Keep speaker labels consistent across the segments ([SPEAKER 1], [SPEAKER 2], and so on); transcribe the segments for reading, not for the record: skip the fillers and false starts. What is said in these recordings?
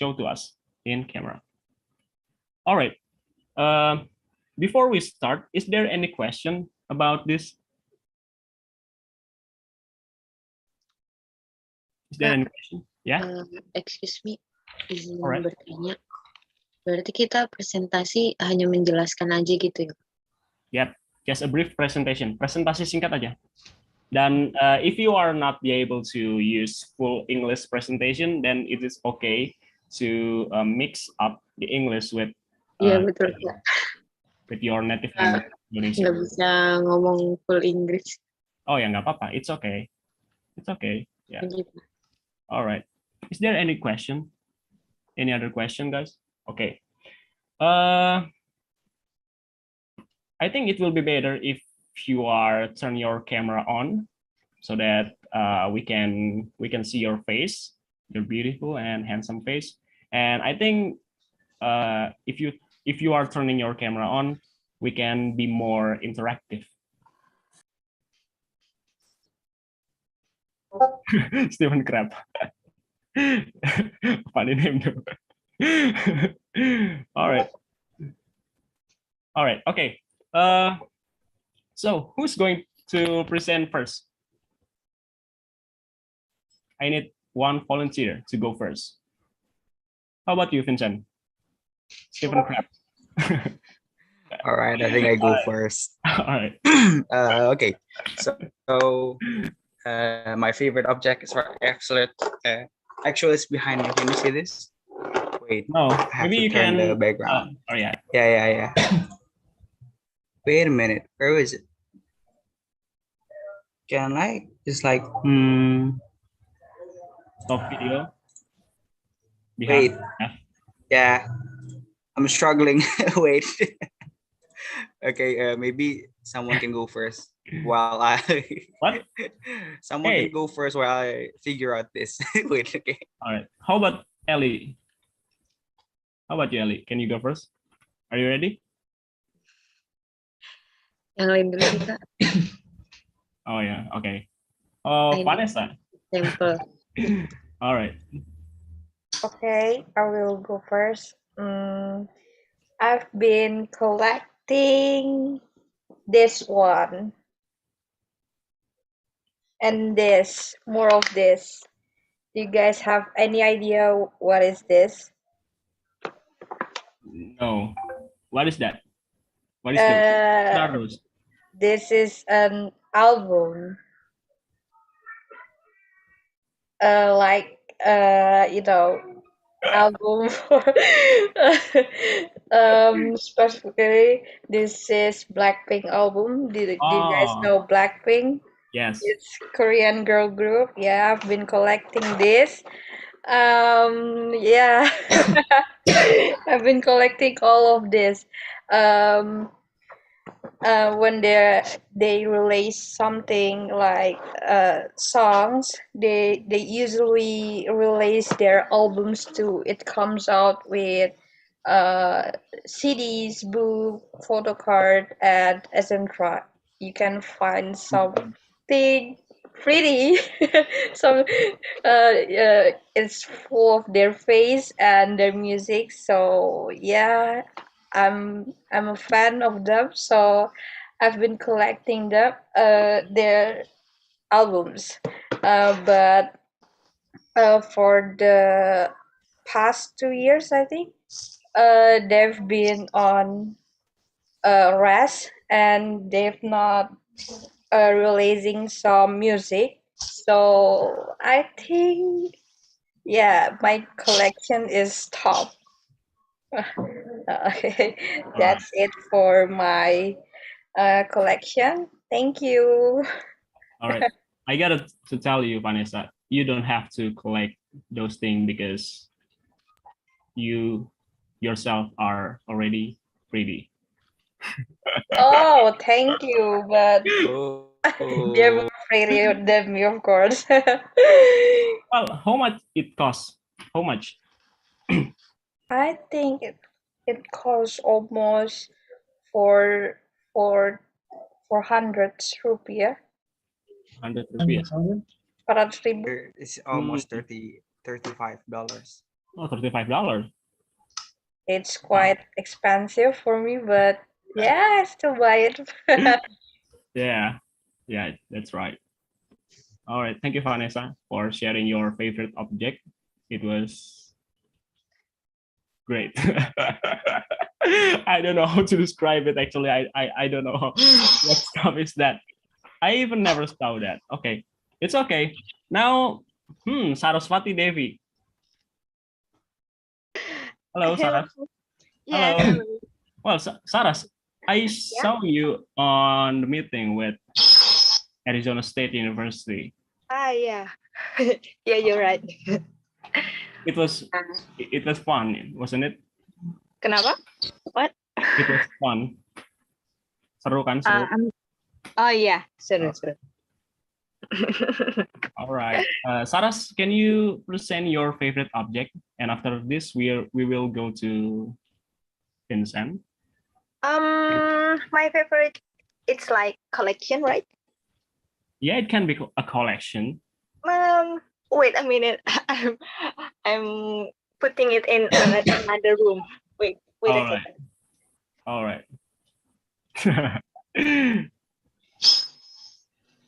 [SPEAKER 1] show to us in camera. All right. Before we start, is there any question about this? Is there any question? Yeah.
[SPEAKER 2] Excuse me, izin
[SPEAKER 1] Alright.
[SPEAKER 2] bertanya. Berarti kita presentasi hanya menjelaskan aja gitu ya?
[SPEAKER 1] Yep, just a brief presentation. Presentasi singkat aja. Dan if you are not be able to use full English presentation, then it is okay to mix up the English with
[SPEAKER 2] betul.
[SPEAKER 1] With your native language Indonesia.
[SPEAKER 2] Nggak bisa ngomong full Inggris.
[SPEAKER 1] Oh ya, nggak apa-apa. It's okay. It's okay. Yeah.
[SPEAKER 2] Gitu.
[SPEAKER 1] All right. Is there any question? Any other question, guys? Okay. I think it will be better if you are turn your camera on so that we can see your face, your beautiful and handsome face. And I think if you are turning your camera on, we can be more interactive. Stephen Crab. Funny name though. All right. All right. Okay. So who's going to present first? I need one volunteer to go first. How about you, Vincent? Stephen Crab.
[SPEAKER 3] All right, I think I go first.
[SPEAKER 1] All right.
[SPEAKER 3] Okay, so my favorite object is actually it's behind me. Can you see this? Wait,
[SPEAKER 1] no,
[SPEAKER 3] I have
[SPEAKER 1] maybe
[SPEAKER 3] to
[SPEAKER 1] you
[SPEAKER 3] turn
[SPEAKER 1] can.
[SPEAKER 3] the background.
[SPEAKER 1] Oh yeah.
[SPEAKER 3] Yeah. Wait a minute, where is it? Can I just like
[SPEAKER 1] stop video?
[SPEAKER 3] Wait. Yeah, I'm struggling. Wait. Okay, maybe someone can go first while I
[SPEAKER 1] what?
[SPEAKER 3] Someone can go first while I figure out this. Wait, okay.
[SPEAKER 1] All right. How about Ellie? How about you, Ellie? Can you go first? Are you ready?
[SPEAKER 2] Yang lain dulu kita.
[SPEAKER 1] Oh yeah, okay. Oh, Vanessa.
[SPEAKER 2] Simple.
[SPEAKER 1] All right.
[SPEAKER 4] Okay, I will go first. I've been collecting this one and this, more of this. Do you guys have any idea what is this?
[SPEAKER 1] No. What is that? What is those?
[SPEAKER 4] This is an album. Album for specifically this is Blackpink album. Do you guys know Blackpink?
[SPEAKER 1] Yes.
[SPEAKER 4] It's Korean girl group. Yeah, I've been collecting this. Yeah. I've been collecting all of this. When they release something like songs, they usually release their albums too. It comes out with CDs, book, photo card, and etc. You can find something pretty. Some it's full of their face and their music. So yeah, I'm a fan of them, so I've been collecting them, their albums. But for the past 2 years, I think, they've been on rest and they've not releasing some music. So I think, yeah, my collection is top. Okay, that's it for my collection. Thank you.
[SPEAKER 1] All right. I gotta to tell you, Vanessa, you don't have to collect those things because you yourself are already pretty.
[SPEAKER 4] Oh, thank you, but they're more pretty than me, of course.
[SPEAKER 1] Well, how much it costs? How much?
[SPEAKER 4] I think it costs almost for 400 rupiah.
[SPEAKER 1] 100 rupiah.
[SPEAKER 4] 400 ribu.
[SPEAKER 3] It's almost $35.
[SPEAKER 1] Oh, $35.
[SPEAKER 4] It's quite expensive for me, but yeah, I still buy it.
[SPEAKER 1] Yeah, yeah, that's right. All right, thank you, Vanessa, for sharing your favorite object. It was great. I don't know how to describe it. Actually, I don't know what stuff is that. I even never saw that. Okay, it's okay. Now, Saraswati Devi. Hello,
[SPEAKER 5] Hello.
[SPEAKER 1] Saras.
[SPEAKER 5] Yes,
[SPEAKER 1] Hello.
[SPEAKER 5] hello.
[SPEAKER 1] Well, Saras, I saw you on the meeting with Arizona State University.
[SPEAKER 5] Yeah. Yeah, you're right.
[SPEAKER 1] It was fun, wasn't it?
[SPEAKER 5] Kenapa? What?
[SPEAKER 1] It was fun. Seru kan? Seru.
[SPEAKER 5] Oh yeah, seru,
[SPEAKER 1] Oh.
[SPEAKER 5] seru.
[SPEAKER 1] All right. Saras, can you present your favorite object? And after this, we will go to Vincent.
[SPEAKER 5] My favorite, it's like collection, right?
[SPEAKER 1] Yeah, it can be a collection.
[SPEAKER 5] Wait a minute. I'm putting it in another room. Wait
[SPEAKER 1] All
[SPEAKER 5] a
[SPEAKER 1] right.
[SPEAKER 5] second.
[SPEAKER 1] All right.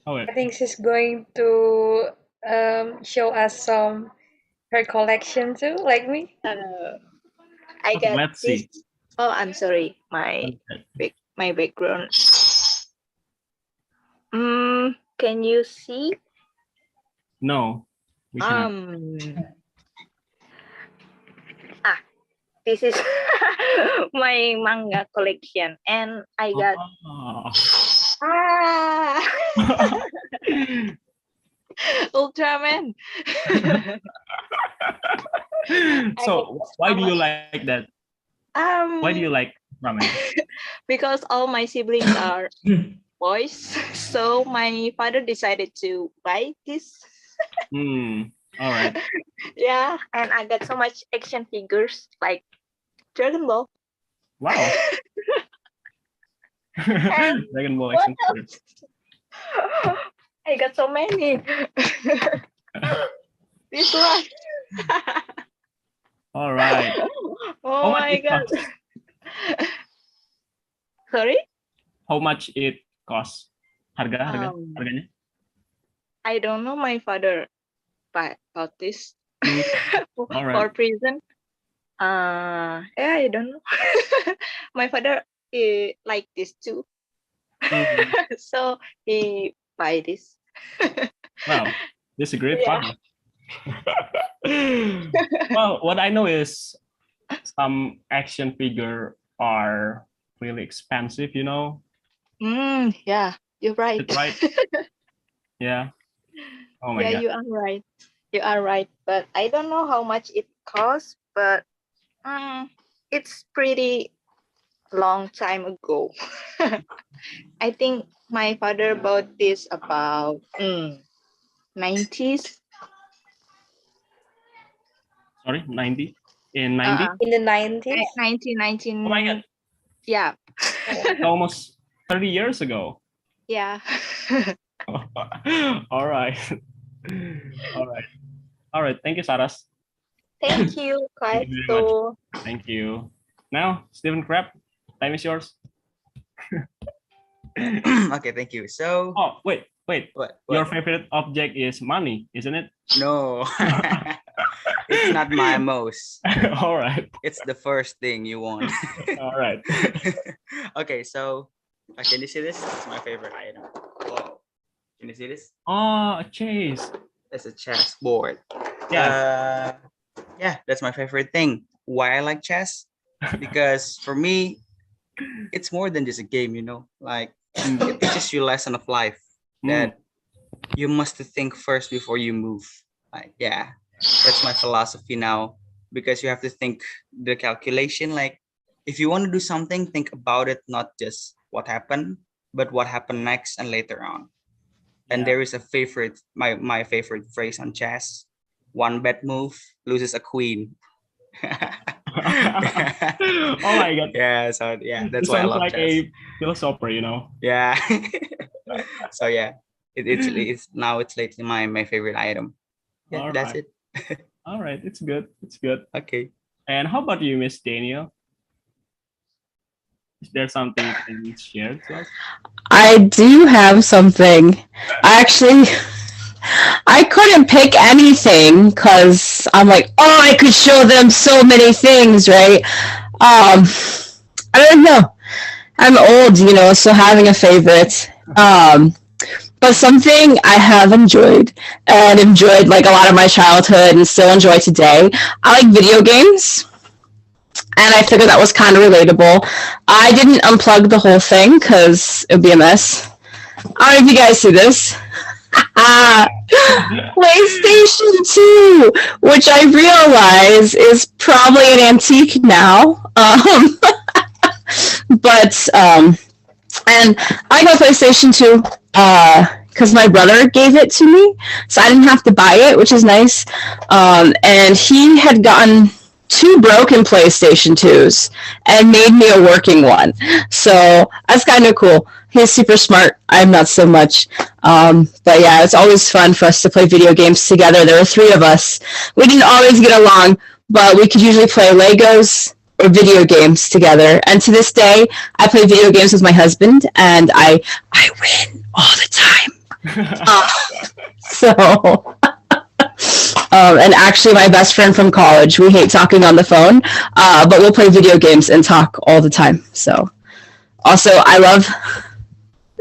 [SPEAKER 1] Oh, wait.
[SPEAKER 4] I think she's going to show us some her collection too, like me.
[SPEAKER 5] I
[SPEAKER 1] Okay,
[SPEAKER 5] got
[SPEAKER 1] let's
[SPEAKER 5] this.
[SPEAKER 1] see.
[SPEAKER 5] Oh, I'm sorry. My background. Can you see?
[SPEAKER 1] No, we cannot.
[SPEAKER 5] This is my manga collection, and I got Ultraman.
[SPEAKER 1] So why do you like that? Why do you like ramen?
[SPEAKER 5] Because all my siblings are boys, so my father decided to buy this.
[SPEAKER 1] All right.
[SPEAKER 5] Yeah, and I got so much action figures like Dragon Ball.
[SPEAKER 1] Wow. Dragon Ball action figures.
[SPEAKER 5] I got so many. This one.
[SPEAKER 1] All right.
[SPEAKER 5] Oh my god. Sorry?
[SPEAKER 1] How much it costs? Harganya?
[SPEAKER 5] I don't know. My father bought this
[SPEAKER 1] All right.
[SPEAKER 5] for prison. Yeah, I don't know. My father like this too. So he buy this.
[SPEAKER 1] Wow, this is a great father. Well, what I know is some action figure are really expensive, you know.
[SPEAKER 5] Yeah, you're right.
[SPEAKER 1] That's right. Yeah. Oh my
[SPEAKER 5] yeah,
[SPEAKER 1] god.
[SPEAKER 5] you are right. You are right. But I don't know how much it costs, but it's pretty long time ago. I think my father bought this about 90s.
[SPEAKER 1] Sorry, 90? In 90?
[SPEAKER 4] In the 90s?
[SPEAKER 5] 19.
[SPEAKER 1] Oh my god.
[SPEAKER 5] Yeah.
[SPEAKER 1] Almost 30 years ago.
[SPEAKER 5] Yeah.
[SPEAKER 1] All right. All right. Thank you, Saras.
[SPEAKER 5] Thank you,
[SPEAKER 1] Thank you very much. Thank you. Now, Stephen Crab, time is yours.
[SPEAKER 3] Okay, thank you. So,
[SPEAKER 1] oh, wait.
[SPEAKER 3] What?
[SPEAKER 1] Your favorite object is money, isn't it?
[SPEAKER 3] No, it's not my most.
[SPEAKER 1] All right.
[SPEAKER 3] It's the first thing you want.
[SPEAKER 1] All right.
[SPEAKER 3] Okay, so can you see this? It's my favorite item. Whoa. Can you see this?
[SPEAKER 1] Oh, a chess.
[SPEAKER 3] It's a chess board.
[SPEAKER 1] Yeah.
[SPEAKER 3] Yeah, that's my favorite thing. Why I like chess? Because for me, it's more than just a game, you know. Like it teaches you a lesson of life that you must think first before you move. Like, yeah, that's my philosophy now. Because you have to think the calculation. Like, if you want to do something, think about it, not just what happened, but what happened next and later on. And there is a favorite, my favorite phrase on chess: one bad move loses a queen.
[SPEAKER 1] Oh my god.
[SPEAKER 3] Yeah, so yeah, that's
[SPEAKER 1] it
[SPEAKER 3] why I
[SPEAKER 1] sounds
[SPEAKER 3] love
[SPEAKER 1] like
[SPEAKER 3] chess.
[SPEAKER 1] a philosopher, you know.
[SPEAKER 3] Yeah. So yeah, it's now it's lately my favorite item. Yeah,
[SPEAKER 1] All
[SPEAKER 3] that's
[SPEAKER 1] right.
[SPEAKER 3] it.
[SPEAKER 1] All right, it's good. It's good.
[SPEAKER 3] Okay.
[SPEAKER 1] And how about you, Miss Daniel? Is there something you can share to us?
[SPEAKER 6] I do have something. Actually, I couldn't pick anything because I'm like, oh, I could show them so many things, right? I don't know. I'm old, so having a favorite. But something I have enjoyed and enjoyed like a lot of my childhood and still enjoy today. I like video games. And I figured that was kind of relatable. I didn't unplug the whole thing because it would be a mess. I don't know if you guys see this. PlayStation 2, which I realize is probably an antique now. But and I got PlayStation 2 because my brother gave it to me, so I didn't have to buy it, which is nice. And he had gotten 2 broken PlayStation 2s and made me a working one. So that's kind of cool. He's super smart. I'm not so much. But yeah, it's always fun for us to play video games together. There were 3 of us. We didn't always get along, but we could usually play Legos or video games together. And to this day, I play video games with my husband, and I win all the time. So... and actually, my best friend from college, we hate talking on the phone, but we'll play video games and talk all the time. So, also, I love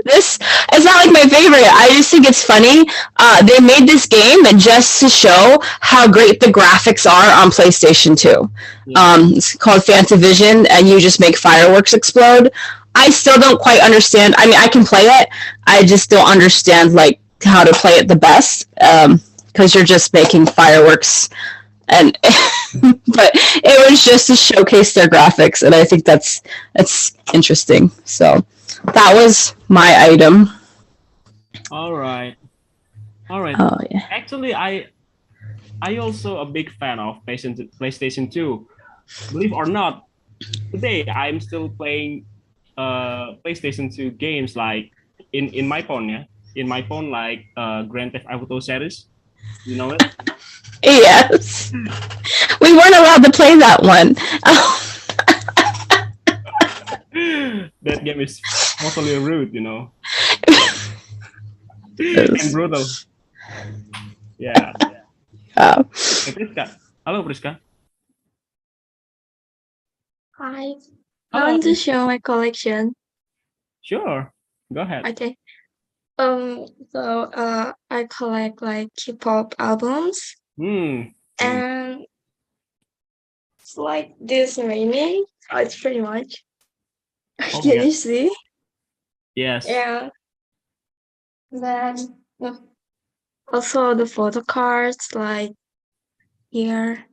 [SPEAKER 6] this. It's not like my favorite. I just think it's funny. They made this game and just to show how great the graphics are on PlayStation 2. It's called Fantavision, and you just make fireworks explode. I still don't quite understand. I mean, I can play it. I just don't understand like how to play it the best. Because you're just making fireworks, and but it was just to showcase their graphics, and I think that's interesting. So that was my item.
[SPEAKER 1] All right.
[SPEAKER 6] Oh yeah.
[SPEAKER 1] Actually, I also a big fan of PlayStation 2. Believe or not, today I'm still playing PlayStation 2 games like in my phone, yeah. In my phone, like Grand Theft Auto series. You know it?
[SPEAKER 6] Yes. We weren't allowed to play that one.
[SPEAKER 1] That game is totally rude, and brutal. Yeah. Hey, Priska. Hello, Priska.
[SPEAKER 7] Hi. I
[SPEAKER 1] Hello.
[SPEAKER 7] want to show my collection.
[SPEAKER 1] Sure. Go ahead.
[SPEAKER 7] Okay. So I collect like K-pop albums, and it's like this many. It's pretty much.
[SPEAKER 1] Oh,
[SPEAKER 7] Can
[SPEAKER 1] yeah.
[SPEAKER 7] you see?
[SPEAKER 1] Yes.
[SPEAKER 7] Yeah. Then also the photo cards like here.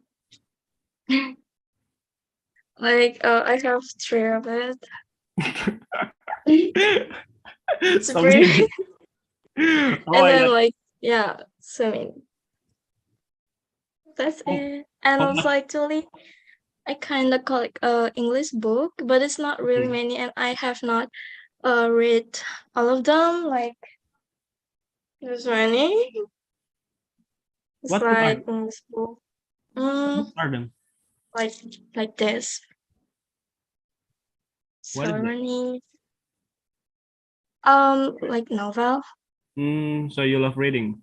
[SPEAKER 7] Like I have 3 of it. It's pretty. And then like so many. That's it. And also actually I kind of collect English book, but it's not really many, and I have not read all of them. Like there's many. It's
[SPEAKER 1] What
[SPEAKER 7] like English book.
[SPEAKER 1] What are them?
[SPEAKER 7] Like this.
[SPEAKER 1] What is
[SPEAKER 7] So
[SPEAKER 1] it?
[SPEAKER 7] many. Like novel.
[SPEAKER 1] So you love reading,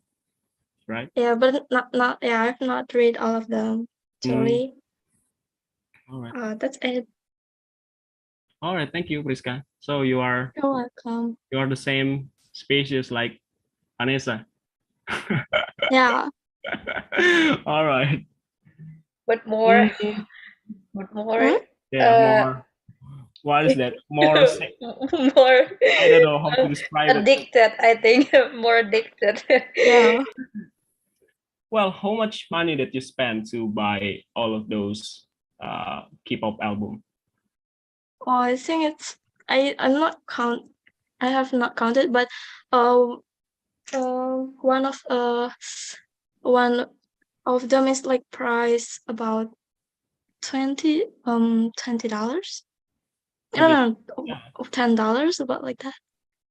[SPEAKER 1] right?
[SPEAKER 7] Yeah, but not yeah. I've not read all of them. Actually.
[SPEAKER 1] All right.
[SPEAKER 7] That's it.
[SPEAKER 1] All right. Thank you, Priska. So you are
[SPEAKER 7] You're welcome.
[SPEAKER 1] the same species like Anessa.
[SPEAKER 7] Yeah.
[SPEAKER 1] All right.
[SPEAKER 4] What more? What more?
[SPEAKER 1] Yeah, more. What is that? More.
[SPEAKER 4] More.
[SPEAKER 1] I don't know how to describe it.
[SPEAKER 4] Addicted, I think. More addicted.
[SPEAKER 7] Yeah.
[SPEAKER 1] Well, how much money did you spend to buy all of those K-pop album?
[SPEAKER 7] Oh, I think it's I have not counted, but one of them is like price about $20. No, $10, about like that.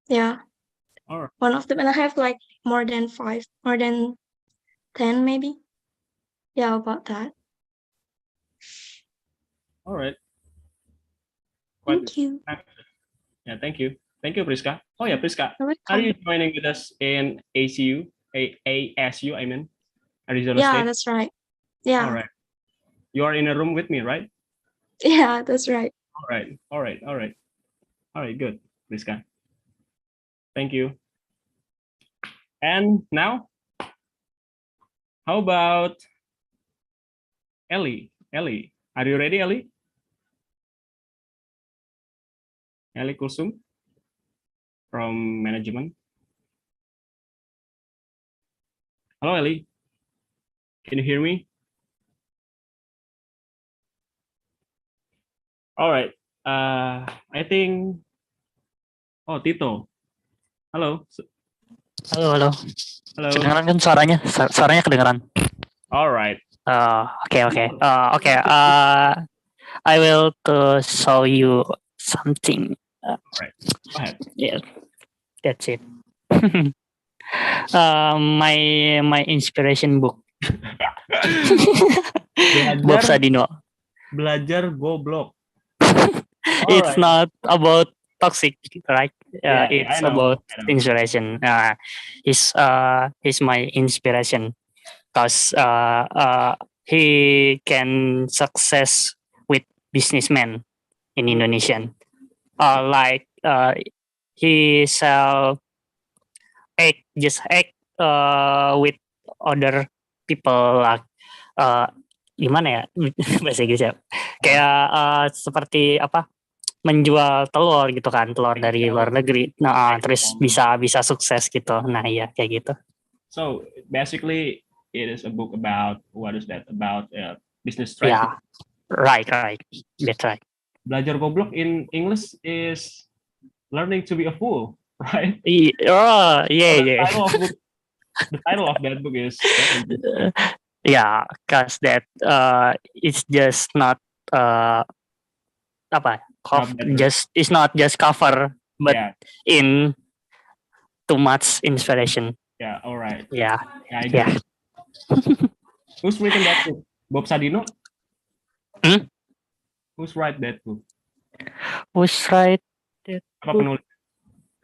[SPEAKER 7] Yeah.
[SPEAKER 1] All right.
[SPEAKER 7] One of them, and I have like more than 10 maybe. yeah, about that.
[SPEAKER 1] All right. Quite
[SPEAKER 7] Thank you.
[SPEAKER 1] Yeah, thank you. Thank you, Priska. Oh yeah, Priska,
[SPEAKER 7] You're
[SPEAKER 1] are you
[SPEAKER 7] welcome.
[SPEAKER 1] joining with us in ASU, I mean, Arizona
[SPEAKER 7] Yeah,
[SPEAKER 1] State?
[SPEAKER 7] that's right.
[SPEAKER 1] All
[SPEAKER 7] Yeah,
[SPEAKER 1] right. You are in a room with me, right?
[SPEAKER 7] yeah, that's right.
[SPEAKER 1] All right. All right. All right. All right. Good, Priska. Thank you. And now, how about Ellie? Ellie, are you ready, Ellie? Ellie Kulsum from management. Hello, Ellie. Can you hear me? All right. I think. Oh, Tito. Halo.
[SPEAKER 8] Halo, halo.
[SPEAKER 1] Halo.
[SPEAKER 8] Kedengeran kan suaranya? Suaranya kedengeran.
[SPEAKER 1] All right.
[SPEAKER 8] Oke. I will to show you something.
[SPEAKER 1] All right. Go ahead.
[SPEAKER 8] Yeah, that's it. My inspiration book. Bob Sadino.
[SPEAKER 1] Belajar goblok.
[SPEAKER 8] It's
[SPEAKER 1] right.
[SPEAKER 8] not about toxic, right?
[SPEAKER 1] Yeah,
[SPEAKER 8] It's
[SPEAKER 1] I know.
[SPEAKER 8] about
[SPEAKER 1] I know.
[SPEAKER 8] inspiration. He's my inspiration because he can success with businessmen in Indonesian. Like he sell egg with other people like gimana ya bahasa Inggris ya, kayak seperti apa, menjual telur gitu kan, telur dari luar negeri. Nah, terus bisa sukses gitu. Nah, iya kayak gitu.
[SPEAKER 1] So basically, it is a book about what is that about business strategy.
[SPEAKER 8] Yeah, right. That's right.
[SPEAKER 1] Belajar goblok in English is learning to be a fool, right?
[SPEAKER 8] Oh, yeah,
[SPEAKER 1] So
[SPEAKER 8] yeah.
[SPEAKER 1] the title of that book is.
[SPEAKER 8] Yeah, because that it's just not apa just it's not just cover, but
[SPEAKER 1] Yeah.
[SPEAKER 8] in too much inspiration.
[SPEAKER 1] Yeah. All right.
[SPEAKER 8] Yeah.
[SPEAKER 1] I agree.
[SPEAKER 8] Yeah.
[SPEAKER 1] Who's written that book? Bob Sadino?
[SPEAKER 8] Hmm?
[SPEAKER 1] Who's write that book?
[SPEAKER 8] Who's right?
[SPEAKER 1] Apa penulis?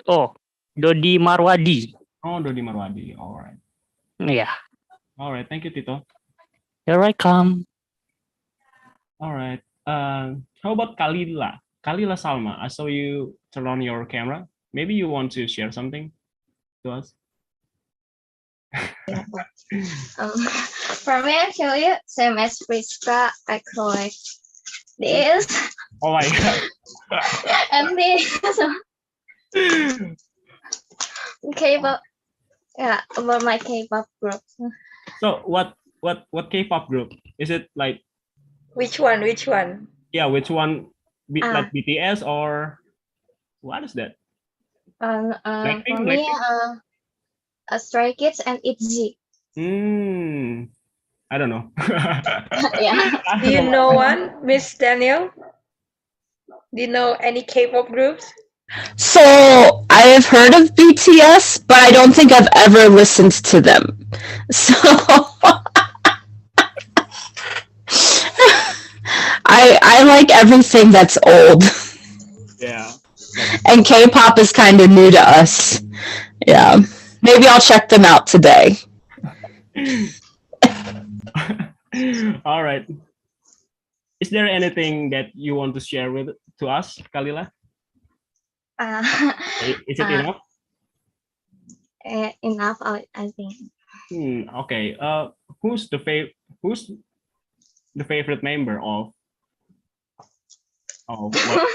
[SPEAKER 8] Oh, Dodi Marwadi.
[SPEAKER 1] Oh, Dodi Marwadi. All right.
[SPEAKER 8] Yeah.
[SPEAKER 1] All right. Thank you, Tito.
[SPEAKER 8] You're welcome.
[SPEAKER 1] All right. How about Kalila? Kalila Salma, I saw you turn on your camera. Maybe you want to share something to us?
[SPEAKER 9] For me, actually, same as Priska, I collect this.
[SPEAKER 1] Oh my god.
[SPEAKER 9] And this. K-pop. Yeah, about my K-pop group.
[SPEAKER 1] So what K-pop group? Is it like
[SPEAKER 4] Which one?
[SPEAKER 1] yeah, which one? Like BTS or what is that?
[SPEAKER 9] For me, Stray Kids and ITZY.
[SPEAKER 1] I don't know.
[SPEAKER 9] Yeah.
[SPEAKER 4] Do you know one, Miss Daniel? Do you know any K-pop groups?
[SPEAKER 6] So I have heard of BTS, but I don't think I've ever listened to them. So I like everything that's old.
[SPEAKER 1] Yeah.
[SPEAKER 6] And K-pop is kind of new to us. Yeah. Maybe I'll check them out today.
[SPEAKER 1] All right. Is there anything that you want to share to us, Kalila? Is it enough?
[SPEAKER 9] Enough, I think.
[SPEAKER 1] Okay. Who's the favorite member of what?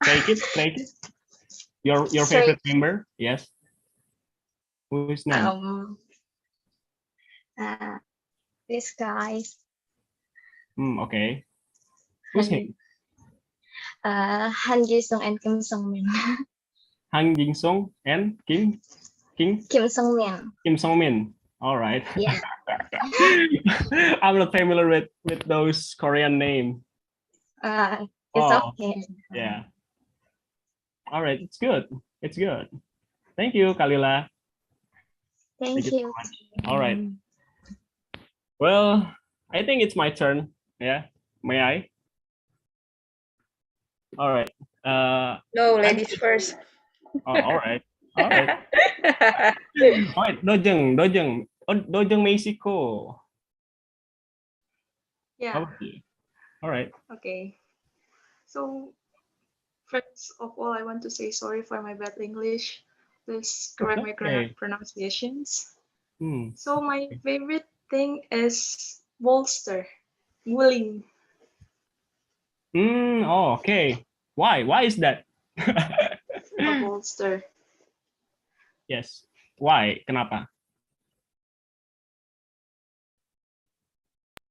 [SPEAKER 1] Take it. Your favorite member? Yes. Who's name?
[SPEAKER 9] This guy.
[SPEAKER 1] Okay. Who's him?
[SPEAKER 9] Han Ji-sung and Kim Sung-min.
[SPEAKER 1] Han Ji-sung and Kim
[SPEAKER 9] Sung-min.
[SPEAKER 1] Kim Sung-min. All right.
[SPEAKER 9] Yeah.
[SPEAKER 1] I'm not familiar with those Korean names.
[SPEAKER 9] It's okay.
[SPEAKER 1] Yeah. All right. It's good. Thank you, Kalila.
[SPEAKER 9] Thank you.
[SPEAKER 1] All right. Well, I think it's my turn. Yeah, may I? All right.
[SPEAKER 4] No, ladies first.
[SPEAKER 1] Oh, all right. All right. All right. Dojeng. Oh, Dojeng Mexico.
[SPEAKER 10] Yeah.
[SPEAKER 1] How about you? All right.
[SPEAKER 10] Okay. So first of all, I want to say sorry for my bad English. Please correct my
[SPEAKER 1] Okay.
[SPEAKER 10] pronunciations.
[SPEAKER 1] Hmm.
[SPEAKER 10] So my favorite thing is bolster, wooling.
[SPEAKER 1] Oh, okay. Why? Why is that?
[SPEAKER 10] A bolster.
[SPEAKER 1] Yes. Why? Kenapa?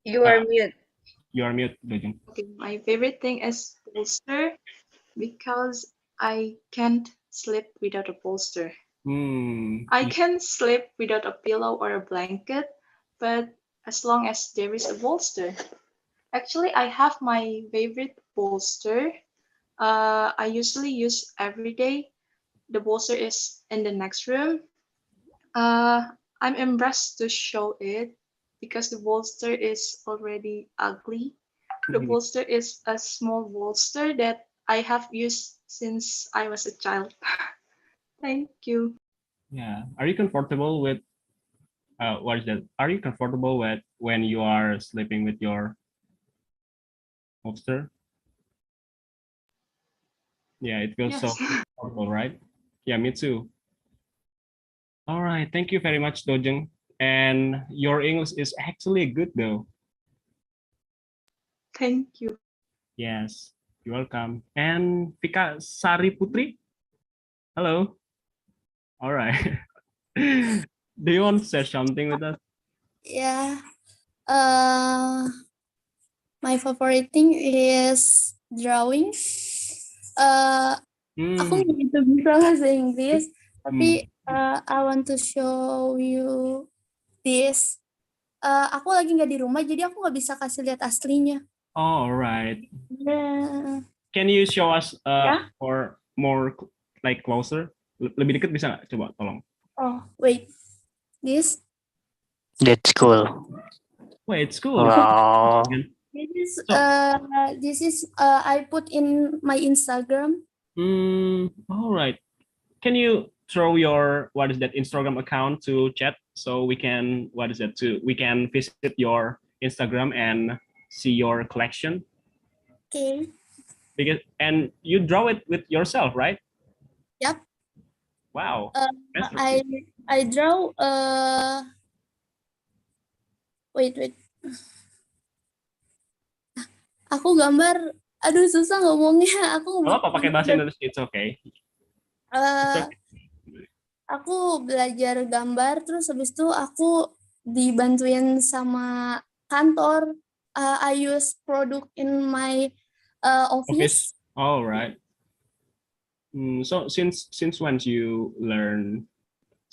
[SPEAKER 4] You are mute.
[SPEAKER 1] You are mute, Dojeng.
[SPEAKER 10] Okay, my favorite thing is bolster because I can't sleep without a bolster. I can sleep without a pillow or a blanket, but as long as there is a bolster. Actually, I have my favorite bolster. I usually use every day. The bolster is in the next room. I'm embarrassed to show it because the bolster is already ugly. The bolster is a small bolster that I have used since I was a child. Thank you.
[SPEAKER 1] Yeah. Are you comfortable with what is that? Are you comfortable with when you are sleeping with your holster? Yeah, it feels so
[SPEAKER 10] Yes.
[SPEAKER 1] comfortable, right? Yeah, me too. All right. Thank you very much, Dojeng. And your English is actually good though.
[SPEAKER 10] Thank you.
[SPEAKER 1] Yes, you're welcome. And Vika Sari Putri, hello. All right. Do you want to share something with us?
[SPEAKER 11] Yeah. My favorite thing is drawing. Aku nggak gitu bisa bahasa Inggris, tapi I want to show you this. Aku lagi nggak di rumah, jadi aku nggak bisa kasih lihat aslinya.
[SPEAKER 1] All right.
[SPEAKER 11] Yeah.
[SPEAKER 1] Can you show us or more like closer? Lebih dekat bisa nggak? Coba tolong.
[SPEAKER 11] Oh, wait. This.
[SPEAKER 8] That's cool.
[SPEAKER 1] Wait, it's cool.
[SPEAKER 8] Wow.
[SPEAKER 11] This is I put in my Instagram.
[SPEAKER 1] All right. Can you throw your what is that Instagram account to chat so we can we can visit your Instagram and see your collection?
[SPEAKER 11] Okay.
[SPEAKER 1] And you draw it with yourself, right?
[SPEAKER 11] Yep.
[SPEAKER 1] Wow.
[SPEAKER 11] I draw wait. Aku gambar, aduh susah ngomongnya.
[SPEAKER 1] Apa pakai bahasa Indonesia? It's okay.
[SPEAKER 11] Aku belajar gambar, terus habis itu aku dibantuin sama kantor. I use product in my office.
[SPEAKER 1] All right. So since when you learn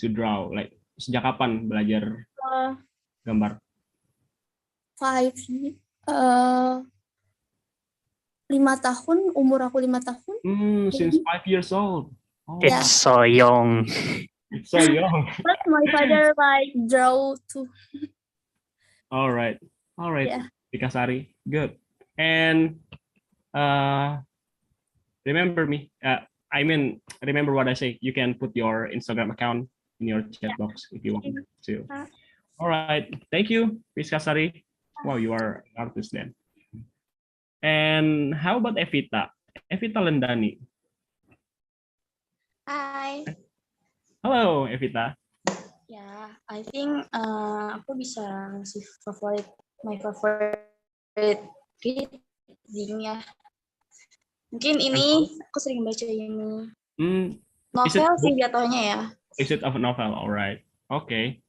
[SPEAKER 1] to draw? Like sejak kapan belajar gambar?
[SPEAKER 11] 5 tahun, umur aku 5 tahun.
[SPEAKER 1] Since 5 years old.
[SPEAKER 8] Oh. It's so young.
[SPEAKER 1] It's so young.
[SPEAKER 11] But my father like draw too.
[SPEAKER 1] All right.
[SPEAKER 11] Yeah.
[SPEAKER 1] Vika Sari, good. And remember me. Remember what I say. You can put your Instagram account in your chat box if you want to. All right. Thank you, Vika Sari. Wow, you are an artist then. And how about Evita? Evita Lendani.
[SPEAKER 9] Hi.
[SPEAKER 1] Hello, Evita.
[SPEAKER 9] Ya, I think aku bisa ngasih my favorite reading ya. Mungkin ini aku sering baca ini. Novel sih jatuhnya ya.
[SPEAKER 1] Is it a novel? All right. Okay.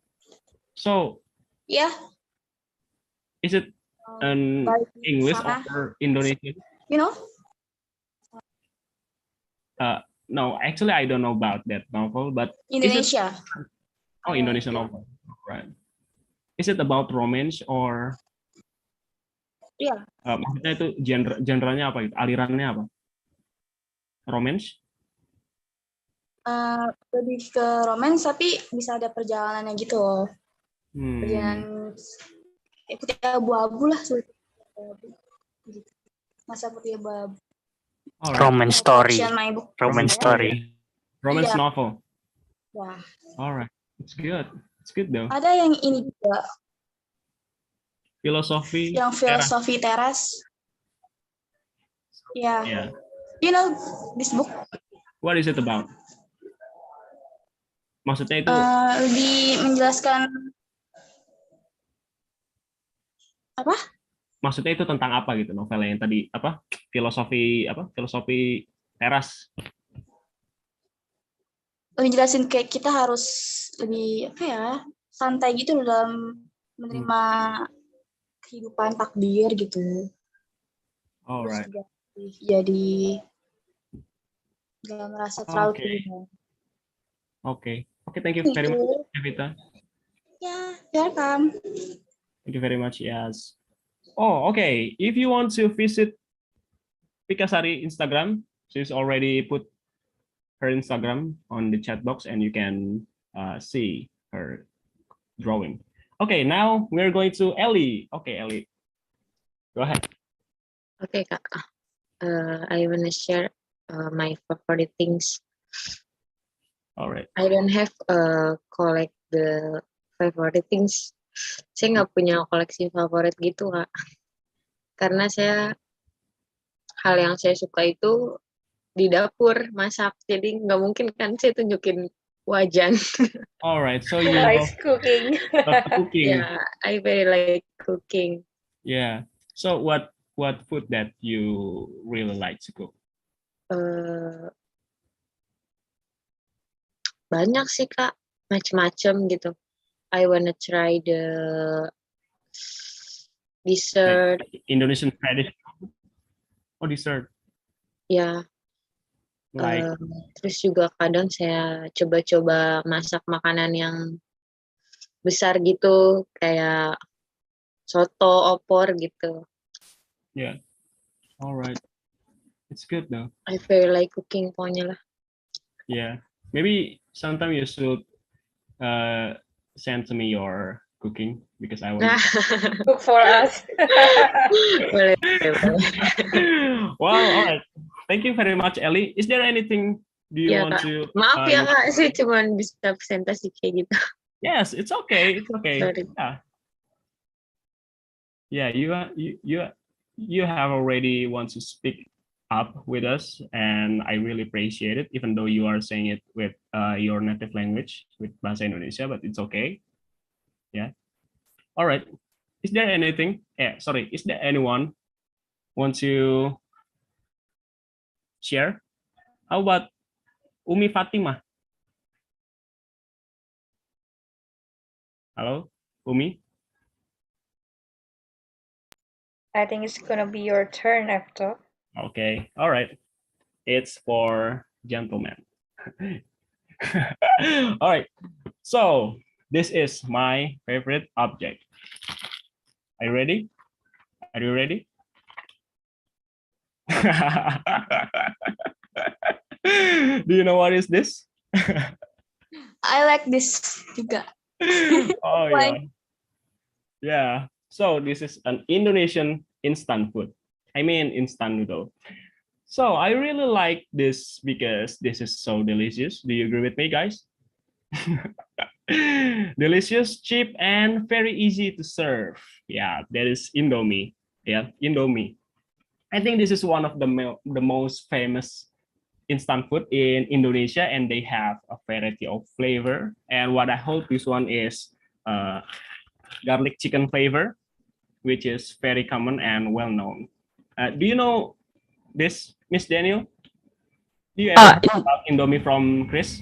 [SPEAKER 1] So.
[SPEAKER 9] Yeah.
[SPEAKER 1] Is it an English or Indonesian?
[SPEAKER 9] You know?
[SPEAKER 1] No, actually, I don't know about that novel, but
[SPEAKER 9] Indonesia.
[SPEAKER 1] Indonesian novel, right? Is it about romance or?
[SPEAKER 9] Iya.
[SPEAKER 1] Maksudnya itu genre-nya apa gitu? Alirannya apa? Romance?
[SPEAKER 9] Lebih ke romance, tapi bisa ada perjalanannya gitu loh. Perjalanan putih abu-abu lah, seperti abu-abu, gitu. Masa putih abu-abu.
[SPEAKER 1] All right.
[SPEAKER 8] Romance story.
[SPEAKER 9] Collection my book.
[SPEAKER 8] Romance story.
[SPEAKER 1] Romance
[SPEAKER 9] Iya.
[SPEAKER 1] novel.
[SPEAKER 9] Ya.
[SPEAKER 1] All right. It's good. It's good though.
[SPEAKER 9] Ada yang ini juga,
[SPEAKER 1] Philosophy.
[SPEAKER 9] yang filosofi teras. Ya.
[SPEAKER 1] Yeah.
[SPEAKER 9] You know this book?
[SPEAKER 1] What is it about? Maksudnya itu
[SPEAKER 9] Lebih menjelaskan apa?
[SPEAKER 1] maksudnya itu tentang apa gitu novelnya yang tadi apa? Filosofi teras.
[SPEAKER 9] Lebih jelasin kayak kita harus lebih apa ya, santai gitu dalam menerima kehidupan takdir gitu.
[SPEAKER 1] Alright.
[SPEAKER 9] Jadi nggak merasa terlalu
[SPEAKER 1] Okay.
[SPEAKER 9] bingung.
[SPEAKER 1] Okay. Okay, thank you very much, Evita.
[SPEAKER 9] Ya, welcome.
[SPEAKER 1] Thank you very much. Yes. Oh, okay. If you want to visit Pikasari Instagram, she's already put her Instagram on the chat box, and you can see her drawing. Okay, now we're going to Ellie. Okay, Ellie, go ahead.
[SPEAKER 2] Okay, Kak. I want to share my favorite things.
[SPEAKER 1] All right.
[SPEAKER 2] I don't have collect the favorite things. Saya nggak punya koleksi favorit gitu, Kak. Karena hal yang saya suka itu di dapur masak. Jadi nggak mungkin kan saya tunjukin wajan.
[SPEAKER 1] All right. So you
[SPEAKER 4] Likes cooking.
[SPEAKER 1] love cooking.
[SPEAKER 2] Yeah, I very like cooking.
[SPEAKER 1] Yeah. So what food that you really like to cook?
[SPEAKER 2] Banyak sih, Kak, macam-macam gitu. I wanna try the dessert.
[SPEAKER 1] Indonesian traditional. Oh, dessert.
[SPEAKER 2] Ya.
[SPEAKER 1] Like.
[SPEAKER 2] Terus juga kadang saya coba-coba masak makanan yang besar gitu, kayak soto, opor gitu.
[SPEAKER 1] Yeah. All right. It's good though.
[SPEAKER 2] I very like cooking pokoknya lah.
[SPEAKER 1] Yeah. Maybe sometime you should send to me your cooking because I want to
[SPEAKER 4] Cook for us.
[SPEAKER 2] boleh.
[SPEAKER 1] Wow, all right. Thank you very much, Ellie. Is there anything do you
[SPEAKER 2] Ya,
[SPEAKER 1] want
[SPEAKER 2] Kak.
[SPEAKER 1] to
[SPEAKER 2] Maaf ya, Kak, saya cuma bisa presentasi kayak gitu.
[SPEAKER 1] Yes, it's okay. It's okay.
[SPEAKER 2] Sorry.
[SPEAKER 1] Yeah, you have already want to speak up with us, and I really appreciate it, even though you are saying it with your native language, with Bahasa Indonesia, but it's okay. Yeah. All right. Is there anything? Is there anyone want to share? How about Umi Fatimah? Hello, Umi?
[SPEAKER 4] I think it's gonna be your turn after.
[SPEAKER 1] Okay, all right. It's for gentlemen. All right. So this is my favorite object. Are you ready? Are you ready? Do you know what is this?
[SPEAKER 9] I like this juga.
[SPEAKER 1] Oh yeah. Yeah. So this is an Indonesian instant food. I mean instant noodle. So I really like this because this is so delicious. Do you agree with me, guys? Delicious, cheap, and very easy to serve. Yeah, that is Indomie. Yeah, Indomie. I think this is one of the most famous instant food in Indonesia, and they have a variety of flavor. And what I hope this one is garlic chicken flavor, which is very common and well known. Do you know this, Miss Daniel? Do you ever heard about Indomie from Chris?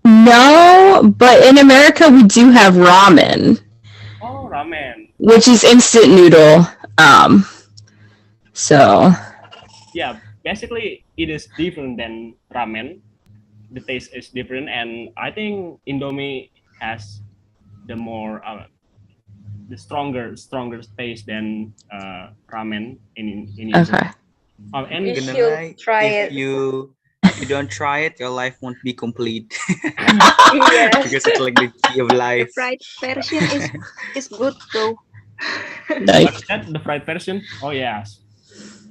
[SPEAKER 6] No, but in America we do have ramen.
[SPEAKER 1] Oh, ramen.
[SPEAKER 6] Which is instant noodle. So.
[SPEAKER 1] Yeah, basically it is different than ramen. The taste is different, and I think Indomie has the more the stronger taste than ramen in
[SPEAKER 6] Okay.
[SPEAKER 1] And
[SPEAKER 4] You should try it.
[SPEAKER 3] If you don't try it, your life won't be complete.
[SPEAKER 4] Yes.
[SPEAKER 3] Because it's like the key of life.
[SPEAKER 5] The fried version is good though.
[SPEAKER 6] Nice.
[SPEAKER 1] What's that? The fried version? Oh yes.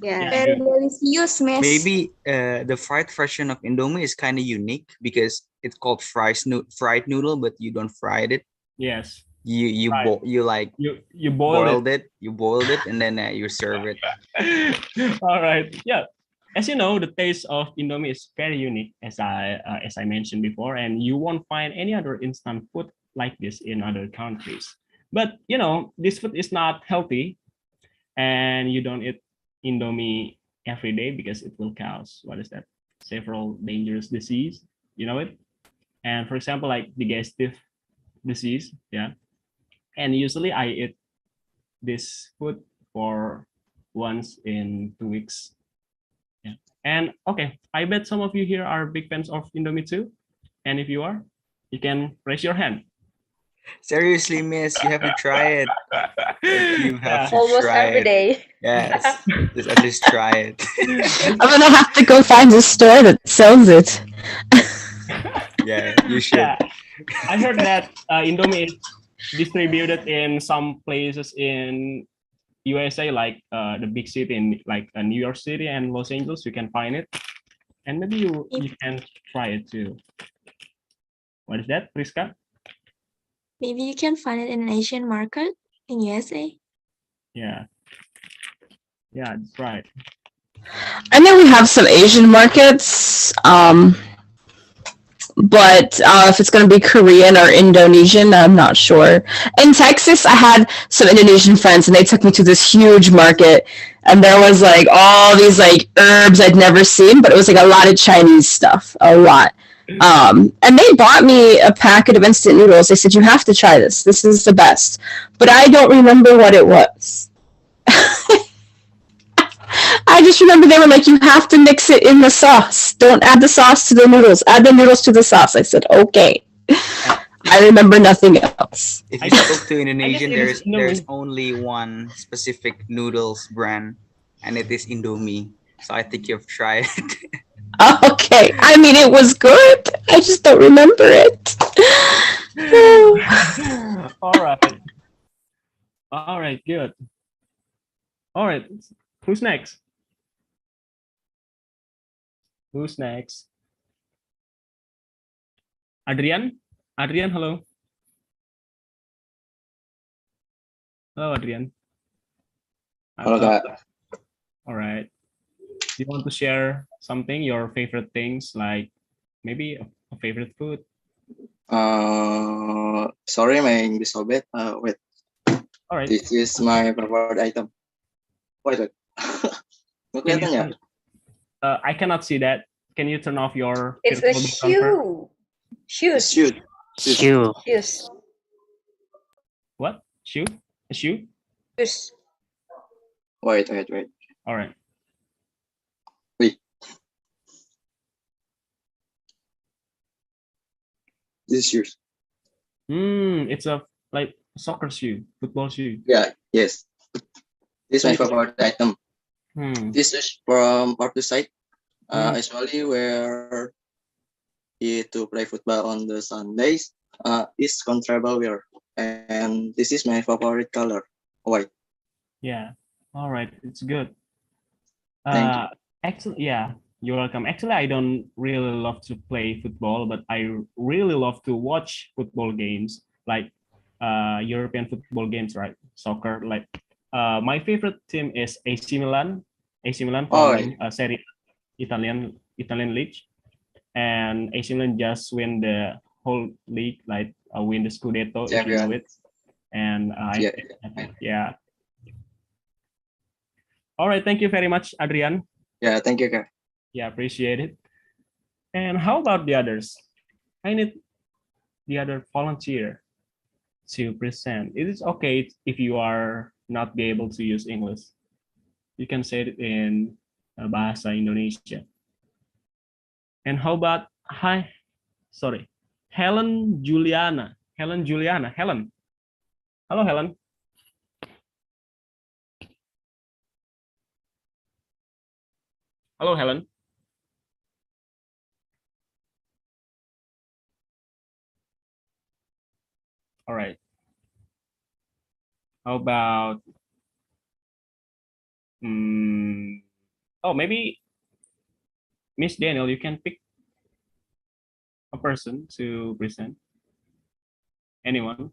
[SPEAKER 5] Yeah.
[SPEAKER 9] Very
[SPEAKER 1] Good.
[SPEAKER 9] delicious, miss.
[SPEAKER 3] Maybe the fried version of Indomie is kind of unique because it's called fried noodle, but you don't fry it.
[SPEAKER 1] Yes.
[SPEAKER 3] You
[SPEAKER 1] Right.
[SPEAKER 3] like
[SPEAKER 1] You boiled it.
[SPEAKER 3] You boiled it, and then you serve it.
[SPEAKER 1] All right. Yeah. As you know, the taste of Indomie is very unique, as I mentioned before, and you won't find any other instant food like this in other countries. But you know, this food is not healthy, and you don't eat Indomie every day because it will cause what is that? Several dangerous disease. You know it. And for example, like digestive disease. Yeah. And usually I eat this food for once in 2 weeks. Yeah. And okay, I bet some of you here are big fans of Indomie too. And if you are, you can raise your hand.
[SPEAKER 3] Seriously, miss, you have to try it. You have to
[SPEAKER 4] Almost
[SPEAKER 3] try
[SPEAKER 4] every
[SPEAKER 3] it.
[SPEAKER 4] day.
[SPEAKER 3] Yes, just at least try it.
[SPEAKER 6] I'm gonna have to go find a store that sells it.
[SPEAKER 3] Yeah, you should.
[SPEAKER 1] Yeah, I heard that Indomie is distributed in some places in USA, like the big city in like New York City and Los Angeles. You can find it, and maybe you can try it too. What is that, Priska?
[SPEAKER 7] Maybe you can find it in an Asian market in USA.
[SPEAKER 1] Yeah, yeah, that's right.
[SPEAKER 6] I know we have some Asian markets, but if it's going to be Korean or Indonesian, I'm not sure. In Texas, I had some Indonesian friends, and they took me to this huge market, and there was like all these like herbs I'd never seen, but it was like a lot of Chinese stuff, a lot. And they bought me a packet of instant noodles. They said, "You have to try this. This is the best." But I don't remember what it was. I just remember they were like, "You have to mix it in the sauce. Don't add the sauce to the noodles. Add the noodles to the sauce." I said, "Okay." I remember nothing else.
[SPEAKER 3] If you spoke to Indonesian,
[SPEAKER 1] it is
[SPEAKER 3] there's only one specific noodles brand, and it is Indomie. So I think you've tried it.
[SPEAKER 6] Okay. I mean, it was good. I just don't remember it.
[SPEAKER 1] All right. All right, good. All right, who's next? Who's next? Adrian? Adrian, hello. Hello, Adrian.
[SPEAKER 12] Halo, Kak.
[SPEAKER 1] All right. Do you want to share something, your favorite things, like maybe a favorite food?
[SPEAKER 12] Sorry, my English so bad. Wait.
[SPEAKER 1] All right.
[SPEAKER 12] This is my favorite item. Wait. Nggak kelihatan ya?
[SPEAKER 1] I cannot see that. Can you turn off your?
[SPEAKER 4] It's a shoe. Shoes.
[SPEAKER 8] Shoe.
[SPEAKER 4] Shoes.
[SPEAKER 1] What? Shoe? A shoe?
[SPEAKER 4] Shoes.
[SPEAKER 12] Wait.
[SPEAKER 1] All right.
[SPEAKER 12] Wait. This is yours.
[SPEAKER 1] It's a like soccer shoe, football shoe.
[SPEAKER 12] Yeah. Yes. This is my favorite item.
[SPEAKER 1] This
[SPEAKER 12] is from part to side. I usually wear it to play football on the Sundays. It's comfortable wear, and this is my favorite color, white.
[SPEAKER 1] Yeah. All right. It's good.
[SPEAKER 12] Thank you.
[SPEAKER 1] Actually, yeah, you're welcome. Actually, I don't really love to play football, but I really love to watch football games, like European football games, right? Soccer. Like my favorite team is AC Milan. AC Milan from Serie Italian league, and AC Milan just win the whole league, like win the Scudetto, if you know it. And yeah. All right, thank you very much, Adrian.
[SPEAKER 12] Yeah, thank you, Kak.
[SPEAKER 1] Yeah, appreciate it. And how about the others? I need the other volunteer to present. It is okay if you are not be able to use English. You can say it in Bahasa Indonesia. And how about Helen Juliana. Helen. Hello, Helen. Hello, Helen. All right. How about oh, maybe Miss Daniel, you can pick a person to present. Anyone.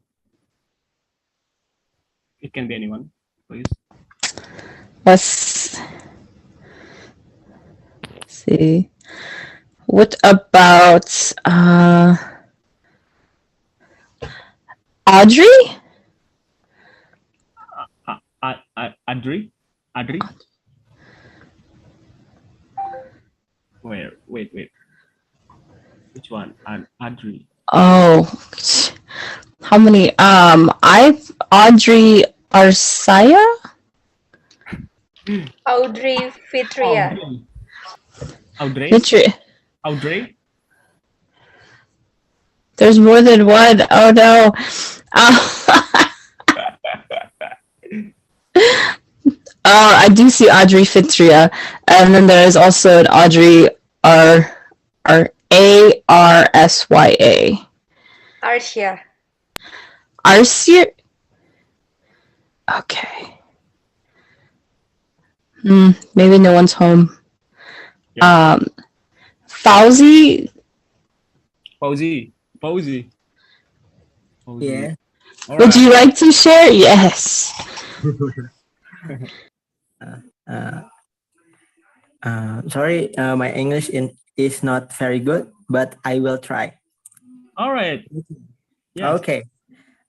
[SPEAKER 1] It can be anyone, please.
[SPEAKER 6] Let's see. What about Audrey?
[SPEAKER 1] Adri? Adri? Wait. Which one? Adri.
[SPEAKER 6] Oh, how many? I've Audrey Arcea.
[SPEAKER 4] Audrey Fitria.
[SPEAKER 1] Audrey. Audrey.
[SPEAKER 6] There's more than one. Oh no. I do see Audrey Fitria, and then there is also an Audrey Arsya.
[SPEAKER 4] Arcia.
[SPEAKER 6] Arcia. Okay. Maybe no one's home.
[SPEAKER 1] Yeah.
[SPEAKER 6] Fauzi.
[SPEAKER 13] Yeah.
[SPEAKER 6] Would you like to share? Yes.
[SPEAKER 13] Sorry, my English is not very good, but I will try.
[SPEAKER 1] All right.
[SPEAKER 13] Yes. Okay.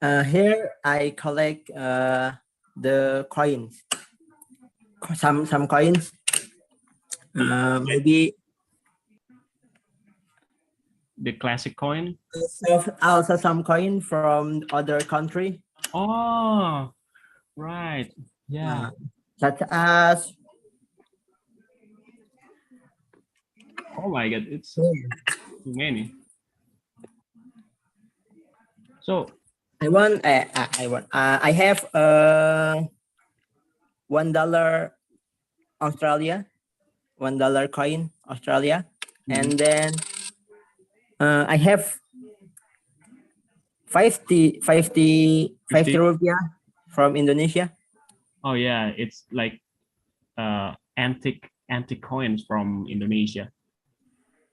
[SPEAKER 13] Here I collect the coins. Some coins. Maybe
[SPEAKER 1] the classic coin.
[SPEAKER 13] Also some coin from other country.
[SPEAKER 1] Oh, right. Yeah.
[SPEAKER 13] Such as.
[SPEAKER 1] Oh my God, it's too many. So
[SPEAKER 13] I have $1 Australia, $1 coin Australia, and then I have 50 rupiah from Indonesia.
[SPEAKER 1] Oh yeah, it's like antique coins from Indonesia.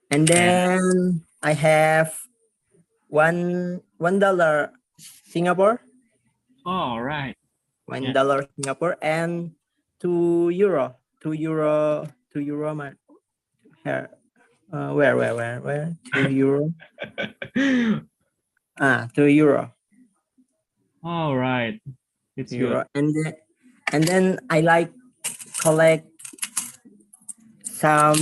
[SPEAKER 13] And then I have $1 Singapore.
[SPEAKER 1] Oh right.
[SPEAKER 13] $1 Singapore and €2. €2. Here. Where? €2. €2.
[SPEAKER 1] All right. It's
[SPEAKER 13] Euro.
[SPEAKER 1] good.
[SPEAKER 13] And then I like collect some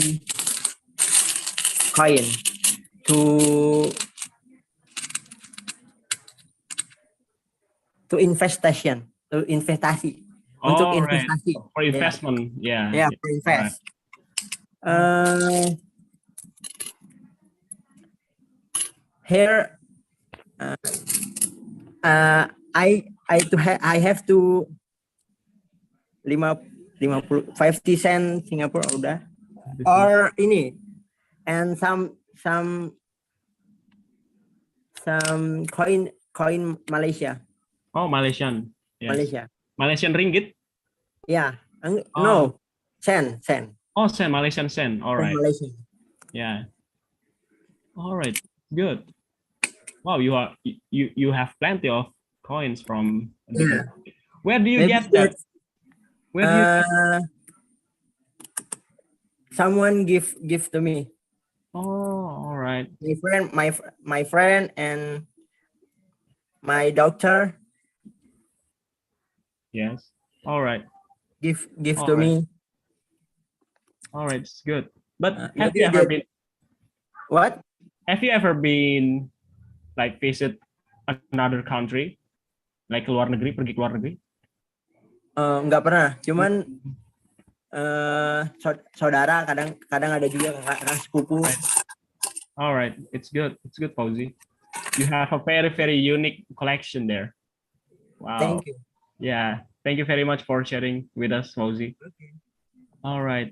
[SPEAKER 13] coin to investasi. Untuk investasi.
[SPEAKER 1] Right. For investment, yeah.
[SPEAKER 13] Yeah, for invest. Right. Here, I have to 50 cent Singapore udah. Or ini, and some coin Malaysia.
[SPEAKER 1] Oh, Malaysian. Yes.
[SPEAKER 13] Malaysian
[SPEAKER 1] ringgit?
[SPEAKER 13] Yeah. No, sen.
[SPEAKER 1] Oh, sen, Malaysian sen. All right.
[SPEAKER 13] Malaysian.
[SPEAKER 1] Yeah. All right. Good. Wow, you have plenty of coins from.
[SPEAKER 13] Yeah.
[SPEAKER 1] Where do you get that? Where do you get that?
[SPEAKER 13] Someone give to me.
[SPEAKER 1] Oh, all right.
[SPEAKER 13] My friend and my doctor.
[SPEAKER 1] Yes. All right.
[SPEAKER 13] Give to me.
[SPEAKER 1] All right, it's good. But have
[SPEAKER 13] maybe
[SPEAKER 1] you ever been?
[SPEAKER 13] What?
[SPEAKER 1] Have you ever been like visit another country, like luar negeri, pergi ke luar negeri?
[SPEAKER 13] Nggak pernah. Cuman saudara kadang ada juga kakak sepupu.
[SPEAKER 1] All right, it's good. It's good, Fauzi. You have a very unique collection there. Wow.
[SPEAKER 13] Thank you.
[SPEAKER 1] Yeah, thank you very much for sharing with us, Fauzi.
[SPEAKER 13] Okay.
[SPEAKER 1] All right.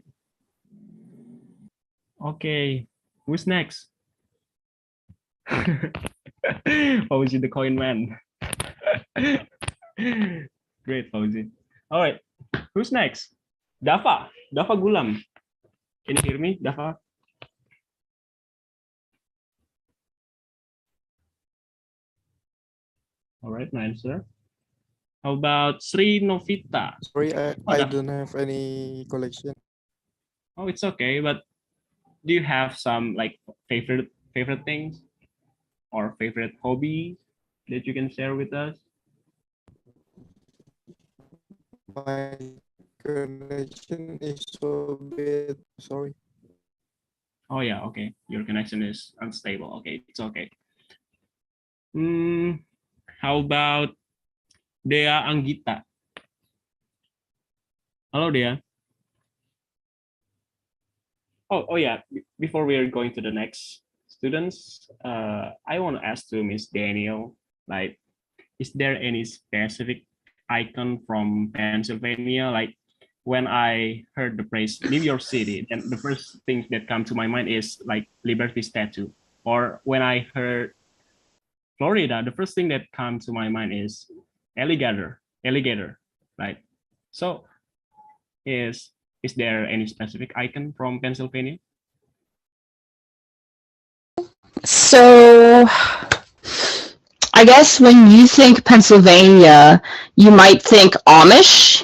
[SPEAKER 1] Okay, who's next? Fauzi the coin man. Great, Fauzi. All right, who's next? Dava Gulam. Can you hear me, Dava? All right, no answer. How about Sri Novita?
[SPEAKER 14] Sorry, I
[SPEAKER 1] Dava.
[SPEAKER 14] don't have any collection.
[SPEAKER 1] Oh, it's okay. But do you have some like favorite things or favorite hobby that you can share with us?
[SPEAKER 14] My connection is so bad. Sorry.
[SPEAKER 1] Oh yeah, okay. Your connection is unstable. Okay, it's okay. How about Dea Anggita? Hello, Dea. Oh yeah. Before we are going to the next students, I want to ask to Miss Daniel, like, is there any specific icon from Pennsylvania? Like, when I heard the phrase New York City, then the first thing that come to my mind is like Liberty Statue. Or when I heard Florida, the first thing that comes to my mind is alligator, right? So is there any specific icon from Pennsylvania?
[SPEAKER 6] So I guess when you think Pennsylvania, you might think Amish,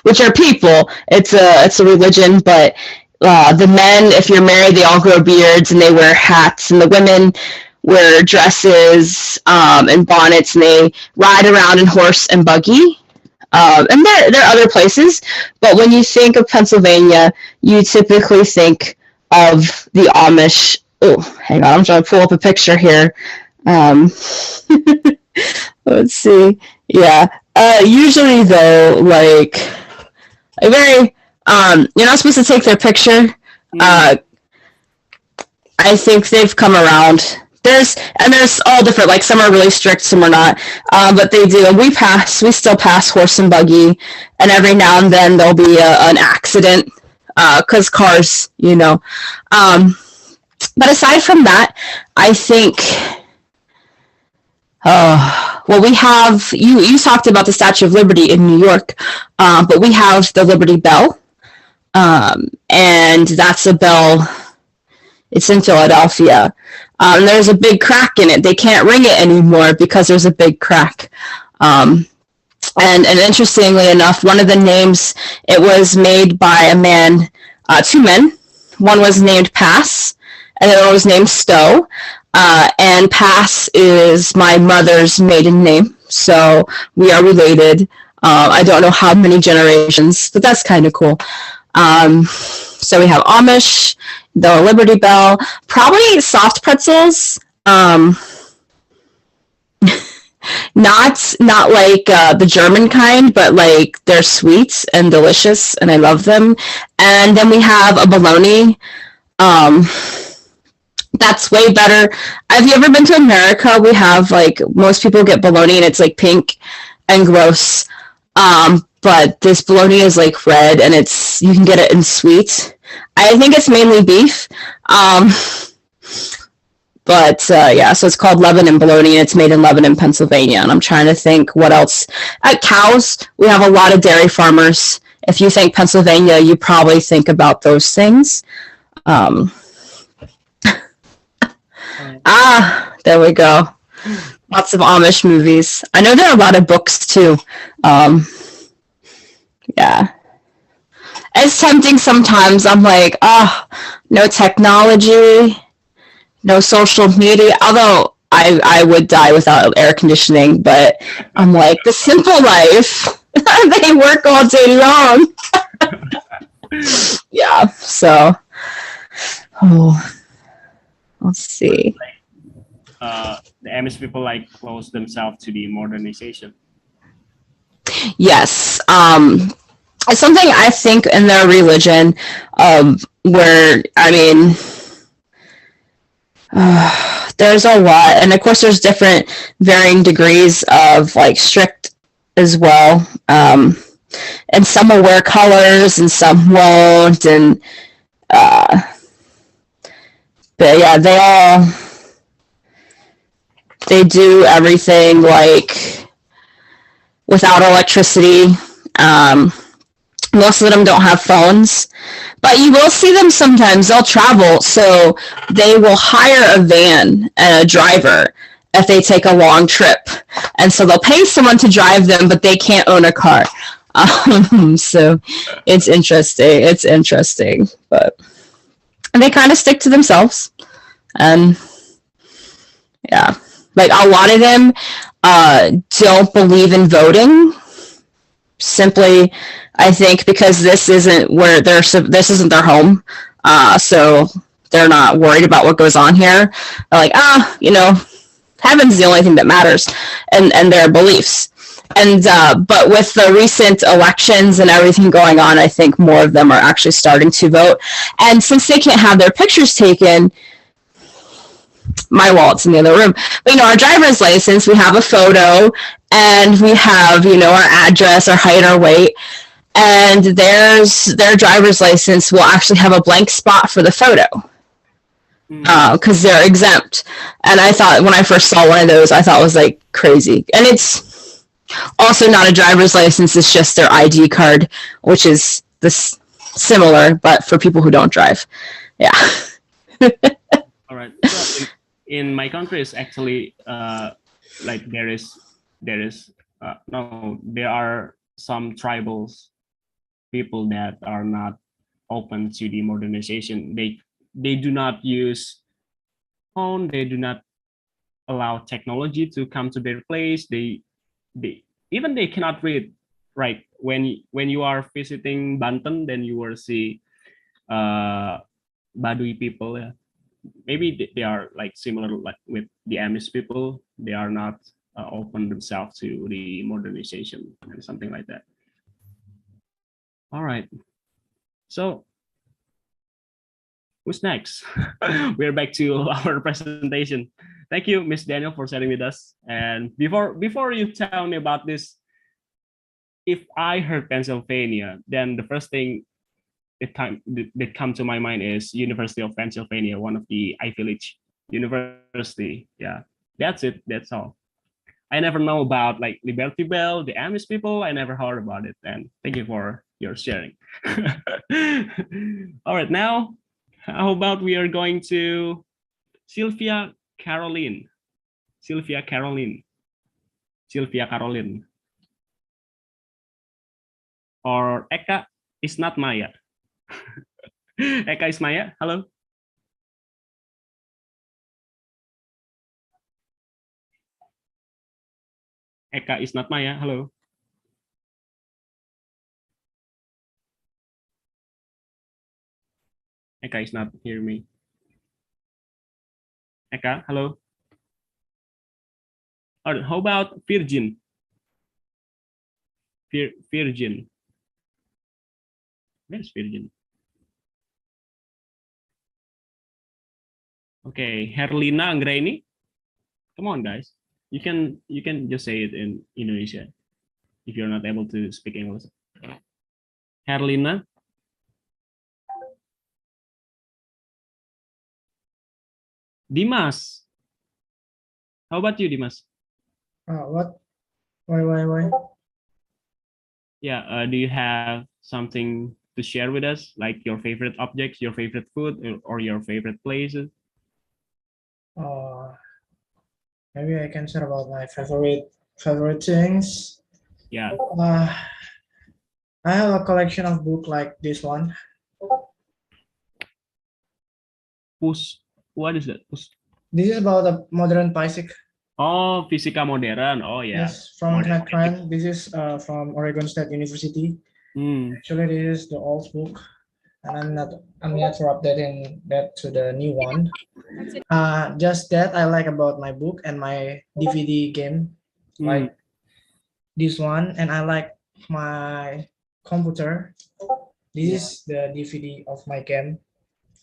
[SPEAKER 6] which are people. It's a religion, but the men, if you're married, they all grow beards and they wear hats, and the women wear dresses and bonnets, and they ride around in horse and buggy. And there are other places, but when you think of Pennsylvania, you typically think of the Amish. Oh, hang on, I'm trying to pull up a picture here. Let's see. Yeah. Usually though, like a very you're not supposed to take their picture. I think they've come around. There's all different, like some are really strict, some are not. But they do, and we still pass horse and buggy, and every now and then there'll be an accident, because cars, you know. But aside from that, I think, well, we have, you talked about the Statue of Liberty in New York, but we have the Liberty Bell, and that's a bell. It's in Philadelphia. There's a big crack in it. They can't ring it anymore because there's a big crack. And interestingly enough, one of the names, it was made by a man, two men. One was named Pass, and the other was named Stowe. And Pass is my mother's maiden name, so we are related. I don't know how many generations, but that's kind of cool. So we have Amish, the Liberty Bell, probably soft pretzels. Not like the German kind, but like they're sweet and delicious, and I love them. And then we have a bologna. That's way better. Have you ever been to America? We have, like, most people get bologna and it's like pink and gross. But this bologna is like red, and you can get it in sweet. I think it's mainly beef. But yeah, so it's called Lebanon bologna, and it's made in Lebanon, Pennsylvania. And I'm trying to think what else. At cows, we have a lot of dairy farmers. If you think Pennsylvania, you probably think about those things. There we go. Lots of Amish movies. I know there are a lot of books too. Yeah. It's tempting sometimes. I'm like, no technology, no social media. Although I would die without air conditioning, but I'm like, the simple life. They work all day long. Yeah, so. Let's see.
[SPEAKER 1] The Amish people like close themselves to the modernization.
[SPEAKER 6] Yes. It's something I think in their religion, where, I mean, there's a lot, and of course there's different varying degrees of like strict as well. And some will wear colors and some won't, and but yeah, they do everything like without electricity. Most of them don't have phones, but you will see them sometimes. They'll travel, so they will hire a van and a driver if they take a long trip. And so they'll pay someone to drive them, but they can't own a car. So it's interesting. It's interesting, but they kind of stick to themselves. And yeah, like a lot of them don't believe in voting. Simply, I think because this isn't where this isn't their home, so they're not worried about what goes on here. They're like, heaven's the only thing that matters, and their beliefs. And but with the recent elections and everything going on, I think more of them are actually starting to vote. And since they can't have their pictures taken, my wallet's in the other room. But our driver's license, we have a photo, and we have our address, our height, our weight, and their driver's license will actually have a blank spot for the photo because they're exempt. And I thought when I first saw one of those, I thought it was like crazy. And it's also not a driver's license; it's just their ID card, which is this similar, but for people who don't drive. Yeah.
[SPEAKER 1] All right. So in my country, it's actually like there are some tribals people that are not open to the modernization. They do not use phone. They do not allow technology to come to their place. They cannot read. Right. When you are visiting Banten, then you will see Badui people. Yeah. Maybe they are like similar like with the Amish people. They are not open themselves to the modernization and something like that. All right. So who's next? We're back to our presentation. Thank you, Miss Daniel, for sharing with us. And before you tell me about this, if I heard Pennsylvania, then the first thing that come to my mind is University of Pennsylvania, one of the Ivy League university. Yeah, that's it. That's all. I never know about like Liberty Bell, the Amish people. I never heard about it. And thank you for your sharing. All right, now how about we are going to Sylvia Caroline. Sylvia Caroline. Or Eka is not Maya. Eka is Maya. Hello. Eka is not Maya. Hello. Eka is not hearing me. Eka, hello. All right, how about Virgin? Virgin. Where's Virgin? Okay, Herlina Anggraini. Come on, guys. You can just say it in Indonesia if you're not able to speak English. Herlina. Dimas. How about you, Dimas?
[SPEAKER 15] What? Why?
[SPEAKER 1] Yeah, do you have something to share with us, like your favorite objects, your favorite food, or your favorite places?
[SPEAKER 15] Maybe I can share about my favorite things.
[SPEAKER 1] Yeah.
[SPEAKER 15] I have a collection of books like this one.
[SPEAKER 1] What is that?
[SPEAKER 15] This is about a modern physics.
[SPEAKER 1] Oh, Fisika Modern. Oh yeah.
[SPEAKER 15] Yes, from Kenneth Grant. This is from Oregon State University. Actually, this is the old book, and I'm yet for updating that to the new one. Just that I like about my book and my DVD game, like this one, and I like my computer. This is the DVD of my game.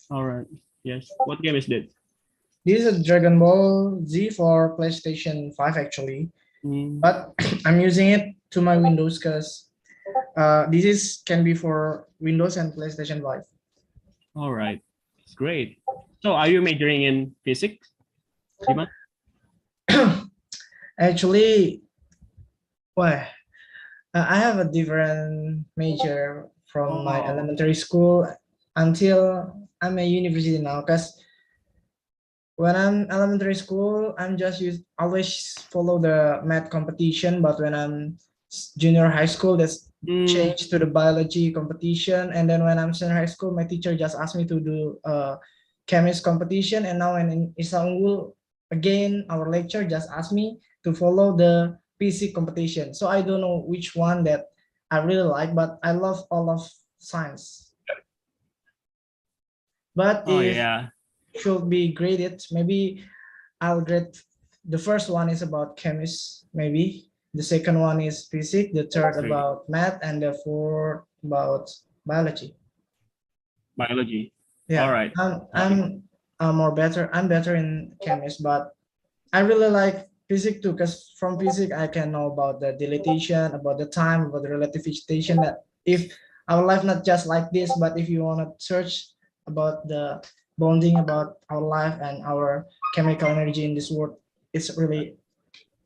[SPEAKER 1] All right. Yes. What game is that?
[SPEAKER 15] This is a Dragon Ball Z for PlayStation 5 actually, but I'm using it to my Windows because this can be for Windows and PlayStation 5.
[SPEAKER 1] All right, it's great. So, are you majoring in physics?
[SPEAKER 15] Actually, well, I have a different major from my
[SPEAKER 1] Oh.
[SPEAKER 15] elementary school until I'm a university now. Because when I'm elementary school, I'm just always follow the math competition. But when I'm junior high school, that's changed to the biology competition. And then when I'm senior high school, my teacher just asked me to do chemist competition. And now in Istanbul, again, our lecturer just asked me to follow the PC competition. So I don't know which one that I really like, but I love all of science. But
[SPEAKER 1] Oh
[SPEAKER 15] if
[SPEAKER 1] yeah.
[SPEAKER 15] should be graded, maybe I'll grade. The first one is about chemist, maybe. The second one is physics, the third
[SPEAKER 1] Physics.
[SPEAKER 15] about math, and the fourth about biology.
[SPEAKER 1] Biology.
[SPEAKER 15] Yeah,
[SPEAKER 1] All right.
[SPEAKER 15] I'm better in chemist, but I really like physics too, because from physics I can know about the dilatation, about the time, about the relativization. That if our life not just like this, but if you want to search about the bonding about our life and our chemical energy in this world, it's really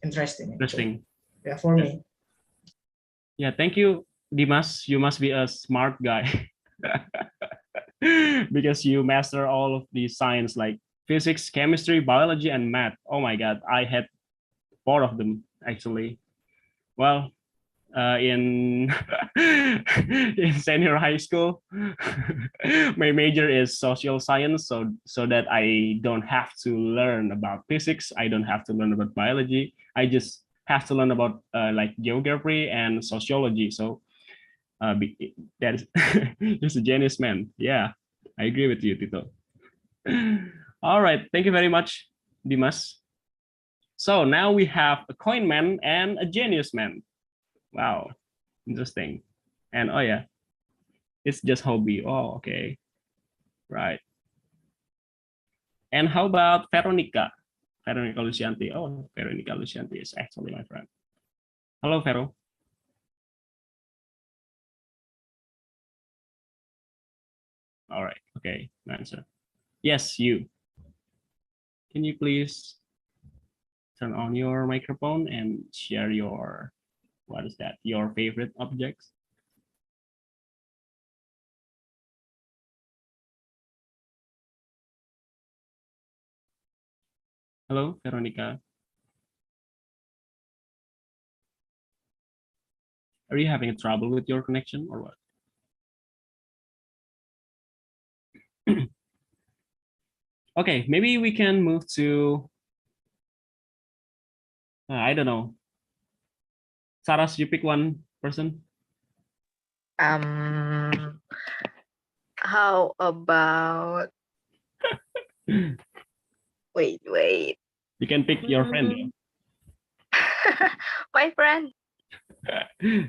[SPEAKER 15] interesting.
[SPEAKER 1] Interesting.
[SPEAKER 15] Yeah, for me.
[SPEAKER 1] Yeah, thank you, Dimas. You must be a smart guy. Because you master all of the science like physics, chemistry, biology, and math. Oh my God, I had 4 of them actually. Well, in in senior high school, my major is social science, so that I don't have to learn about physics. I don't have to learn about biology. I just have to learn about like geography and sociology. So that is just a genius man. Yeah, I agree with you, Tito. All right, thank you very much, Dimas. So now we have a coin man and a genius man. Wow, interesting. And oh yeah, it's just hobby. Oh, okay, right. And how about Veronica? Veronica Lucianti. Oh, Veronica Lucianti is actually my friend. Hello, Vero. All right. Okay. Answer. Yes, you. Can you please turn on your microphone and share your, what is that? Your favorite objects? Hello, Veronica. Are you having trouble with your connection or what? Okay, maybe we can move to, I don't know. Saras, you pick one person.
[SPEAKER 5] How about wait.
[SPEAKER 1] You can pick your friend. Yeah?
[SPEAKER 5] My friend.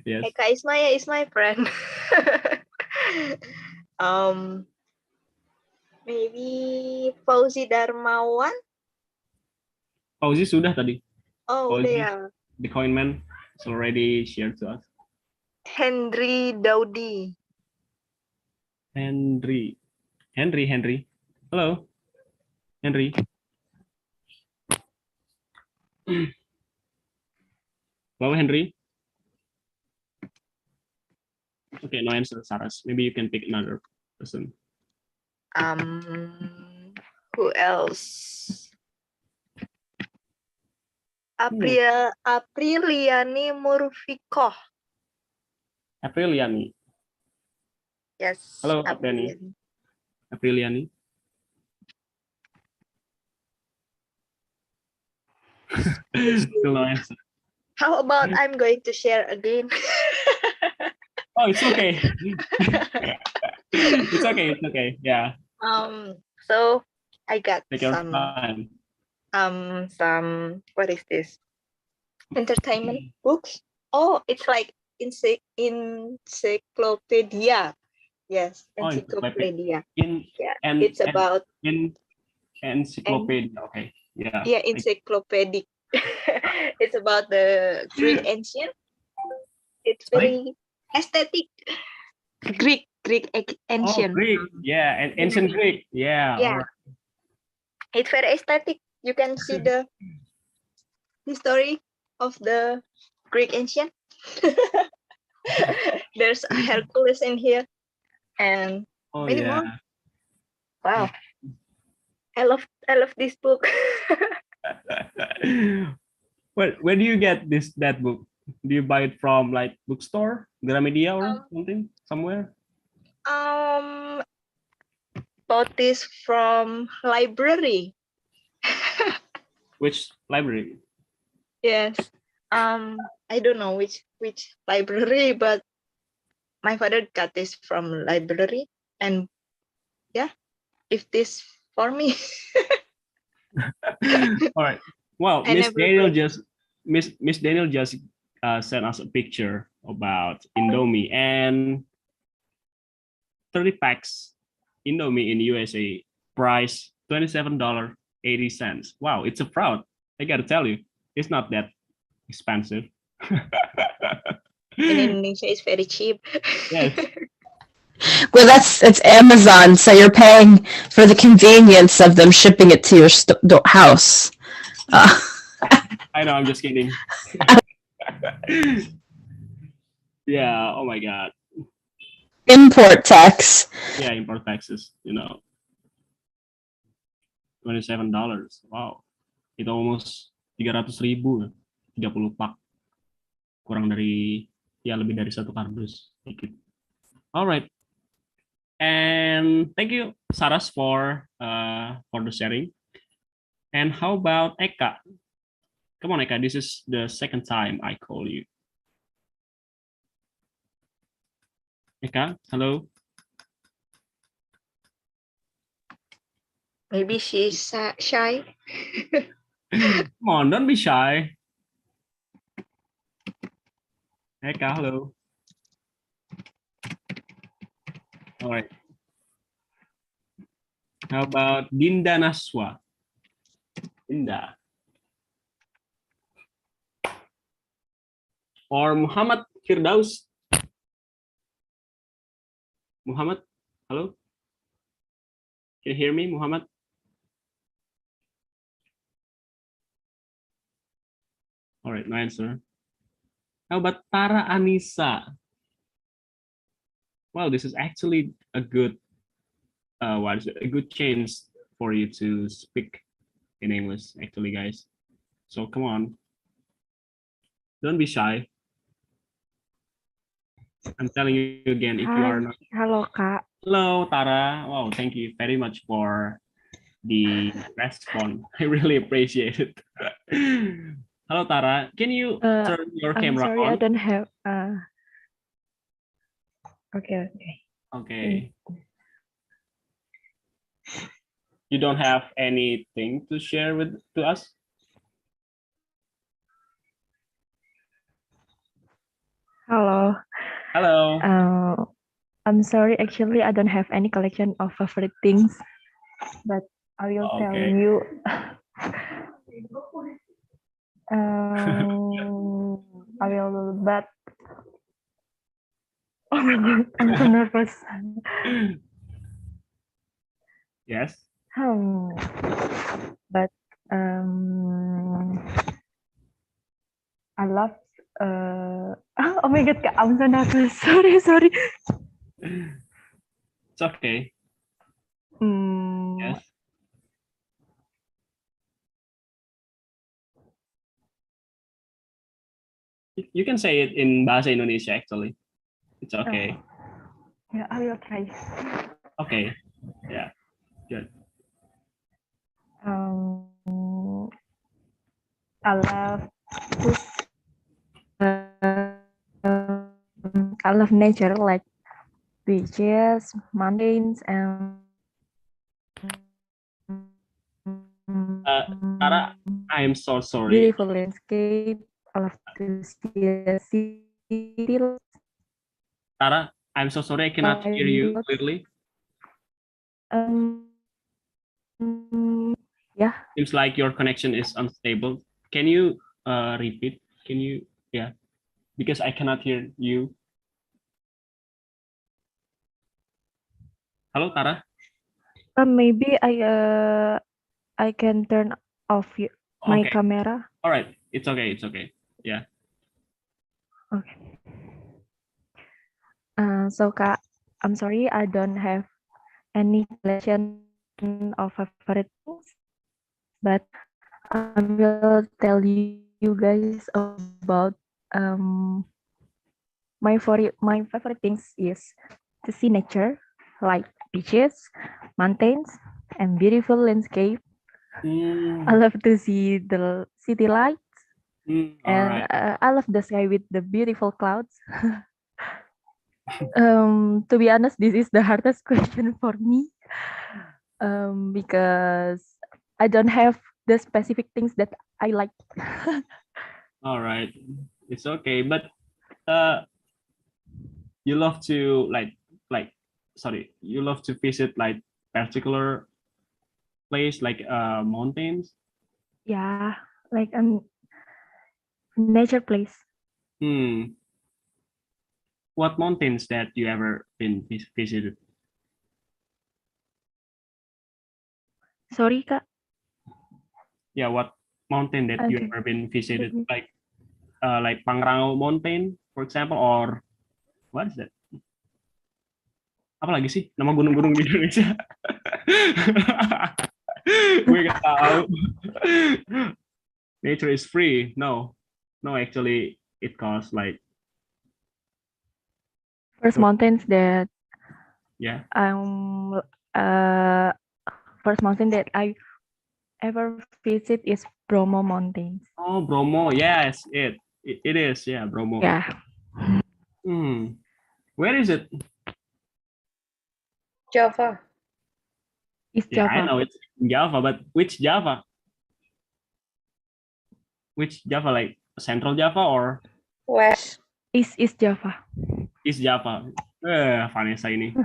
[SPEAKER 1] Yes.
[SPEAKER 5] Eka Ismaya is my friend. Maybe Fauzi Darmawan.
[SPEAKER 1] Fauzi sudah tadi.
[SPEAKER 5] Oh,
[SPEAKER 1] Fauzi,
[SPEAKER 5] yeah.
[SPEAKER 1] the coin man is already shared to us.
[SPEAKER 5] Henry Daudi.
[SPEAKER 1] Henry. Hello, Henry. Hello, Henry. Okay, no answer, Saras. Maybe you can pick another person.
[SPEAKER 5] Who else? Apriliani Murfikoh.
[SPEAKER 1] Apriliani.
[SPEAKER 5] Yes.
[SPEAKER 1] Hello, Apriliani. Still no answer.
[SPEAKER 5] How about I'm going to share again?
[SPEAKER 1] Oh, it's okay. It's okay. Yeah.
[SPEAKER 5] So I got
[SPEAKER 1] Take your time.
[SPEAKER 5] some what is this? Entertainment books. Oh, it's like encyclopedia. Yes, encyclopedia. It's about
[SPEAKER 1] encyclopedia. Okay. Yeah.
[SPEAKER 5] Yeah, encyclopedic. It's about the Greek ancient. It's very aesthetic. Greek ancient.
[SPEAKER 1] Oh, Greek. Yeah, and ancient Greek. Yeah.
[SPEAKER 5] Yeah. Right. It's very aesthetic. You can see the history of the Greek ancient. There's a Hercules in here and
[SPEAKER 1] Oh
[SPEAKER 5] many
[SPEAKER 1] yeah.
[SPEAKER 5] more. Wow. I love this book.
[SPEAKER 1] Where do you get that book? Do you buy it from like bookstore, Gramedia or something somewhere?
[SPEAKER 5] Um, bought this from library.
[SPEAKER 1] Which library?
[SPEAKER 5] Yes. I don't know which library, but my father got this from library, and yeah, if this for me.
[SPEAKER 1] All right. Well,
[SPEAKER 5] I
[SPEAKER 1] Miss
[SPEAKER 5] never
[SPEAKER 1] Daniel
[SPEAKER 5] read.
[SPEAKER 1] Miss Daniel just sent us a picture about Indomie and 30 packs Indomie in USA price $27.80. Wow, it's a fraud. I gotta tell you, it's not that expensive.
[SPEAKER 5] In Indonesia, it's very cheap.
[SPEAKER 1] Yes.
[SPEAKER 6] Well, it's Amazon, so you're paying for the convenience of them shipping it to your house.
[SPEAKER 1] I know, I'm just kidding. Yeah, oh my God.
[SPEAKER 6] Import tax.
[SPEAKER 1] Yeah, import taxes, $27. Wow. Itu almost 300.000, 30 pak. Kurang dari, ya lebih dari satu kardus. Dikit. All right. And thank you, Saras, for the sharing. And how about Eka? Come on, Eka. This is the second time I call you. Eka, hello.
[SPEAKER 5] Maybe she's shy.
[SPEAKER 1] Come on, don't be shy. Eka, hello. All right. How about Dinda Naswa? Dinda. Or Muhammad Firdaus? Muhammad, hello? Can you hear me, Muhammad? All right, no answer. How about Tara Anissa? Well, this is actually a good, what is it? A good chance for you to speak in English, actually, guys. So come on, don't be shy. I'm telling you again, if you are not.
[SPEAKER 16] Halo Kak.
[SPEAKER 1] Hello, Tara. Wow, thank you very much for the response. I really appreciate it. Hello, Tara. Can you turn your
[SPEAKER 16] I'm
[SPEAKER 1] camera
[SPEAKER 16] sorry,
[SPEAKER 1] on?
[SPEAKER 16] I don't have. Okay.
[SPEAKER 1] Okay. You don't have anything to share to us?
[SPEAKER 16] Hello.
[SPEAKER 1] Hello.
[SPEAKER 16] I'm sorry, actually, I don't have any collection of favorite things, but I will tell
[SPEAKER 1] Okay.
[SPEAKER 16] you. I will, but oh my God, I'm so nervous.
[SPEAKER 1] Yes.
[SPEAKER 16] But I love. Oh my God, Kak, I'm so nervous. Sorry.
[SPEAKER 1] It's okay. Yes. You can say it in Bahasa Indonesia, actually. It's okay.
[SPEAKER 16] Yeah, I will try.
[SPEAKER 1] Okay. Yeah. Good.
[SPEAKER 16] I love I love nature, like beaches, mountains, and
[SPEAKER 1] Tara, I am so sorry.
[SPEAKER 16] beautiful landscape. I love to see the city.
[SPEAKER 1] Tara, I'm so sorry. I cannot hear you clearly.
[SPEAKER 16] Yeah.
[SPEAKER 1] Seems like your connection is unstable. Can you repeat? Can you? Yeah. Because I cannot hear you. Hello, Tara.
[SPEAKER 16] Maybe I can turn off my
[SPEAKER 1] Okay.
[SPEAKER 16] camera.
[SPEAKER 1] All right. It's okay. It's okay. Yeah.
[SPEAKER 16] Okay. So Kak, I'm sorry I don't have any collection of favorite things, but I will tell you guys about my favorite things is to see nature, like beaches, mountains, and beautiful landscape. I love to see the city lights,
[SPEAKER 1] all
[SPEAKER 16] and
[SPEAKER 1] right.
[SPEAKER 16] I love the sky with the beautiful clouds. To be honest, this is the hardest question for me, because I don't have the specific things that I like.
[SPEAKER 1] All right. It's okay, but you love to you love to visit like particular place like mountains.
[SPEAKER 16] Yeah, like nature place.
[SPEAKER 1] What mountains that you ever been visited?
[SPEAKER 16] Sorry, Kak.
[SPEAKER 1] Yeah, what mountain that you
[SPEAKER 16] Okay.
[SPEAKER 1] ever been visited? Like Pangrango Mountain, for example, or what is that? Apa lagi sih nama gunung-gunung di Indonesia? Gue gak tahu. Nature is free. No, actually, it costs like
[SPEAKER 16] First mountains that
[SPEAKER 1] yeah.
[SPEAKER 16] First mountain that I ever visit is Bromo Mountains.
[SPEAKER 1] Oh, Bromo. Yes, it is. Yeah, Bromo.
[SPEAKER 16] Yeah.
[SPEAKER 1] Where is it?
[SPEAKER 4] Java.
[SPEAKER 16] East
[SPEAKER 1] Yeah,
[SPEAKER 16] Java.
[SPEAKER 1] I know it's Java, but which Java? Which Java, like Central Java or
[SPEAKER 4] West?
[SPEAKER 16] East Java.
[SPEAKER 1] East Java. Vanessa ini.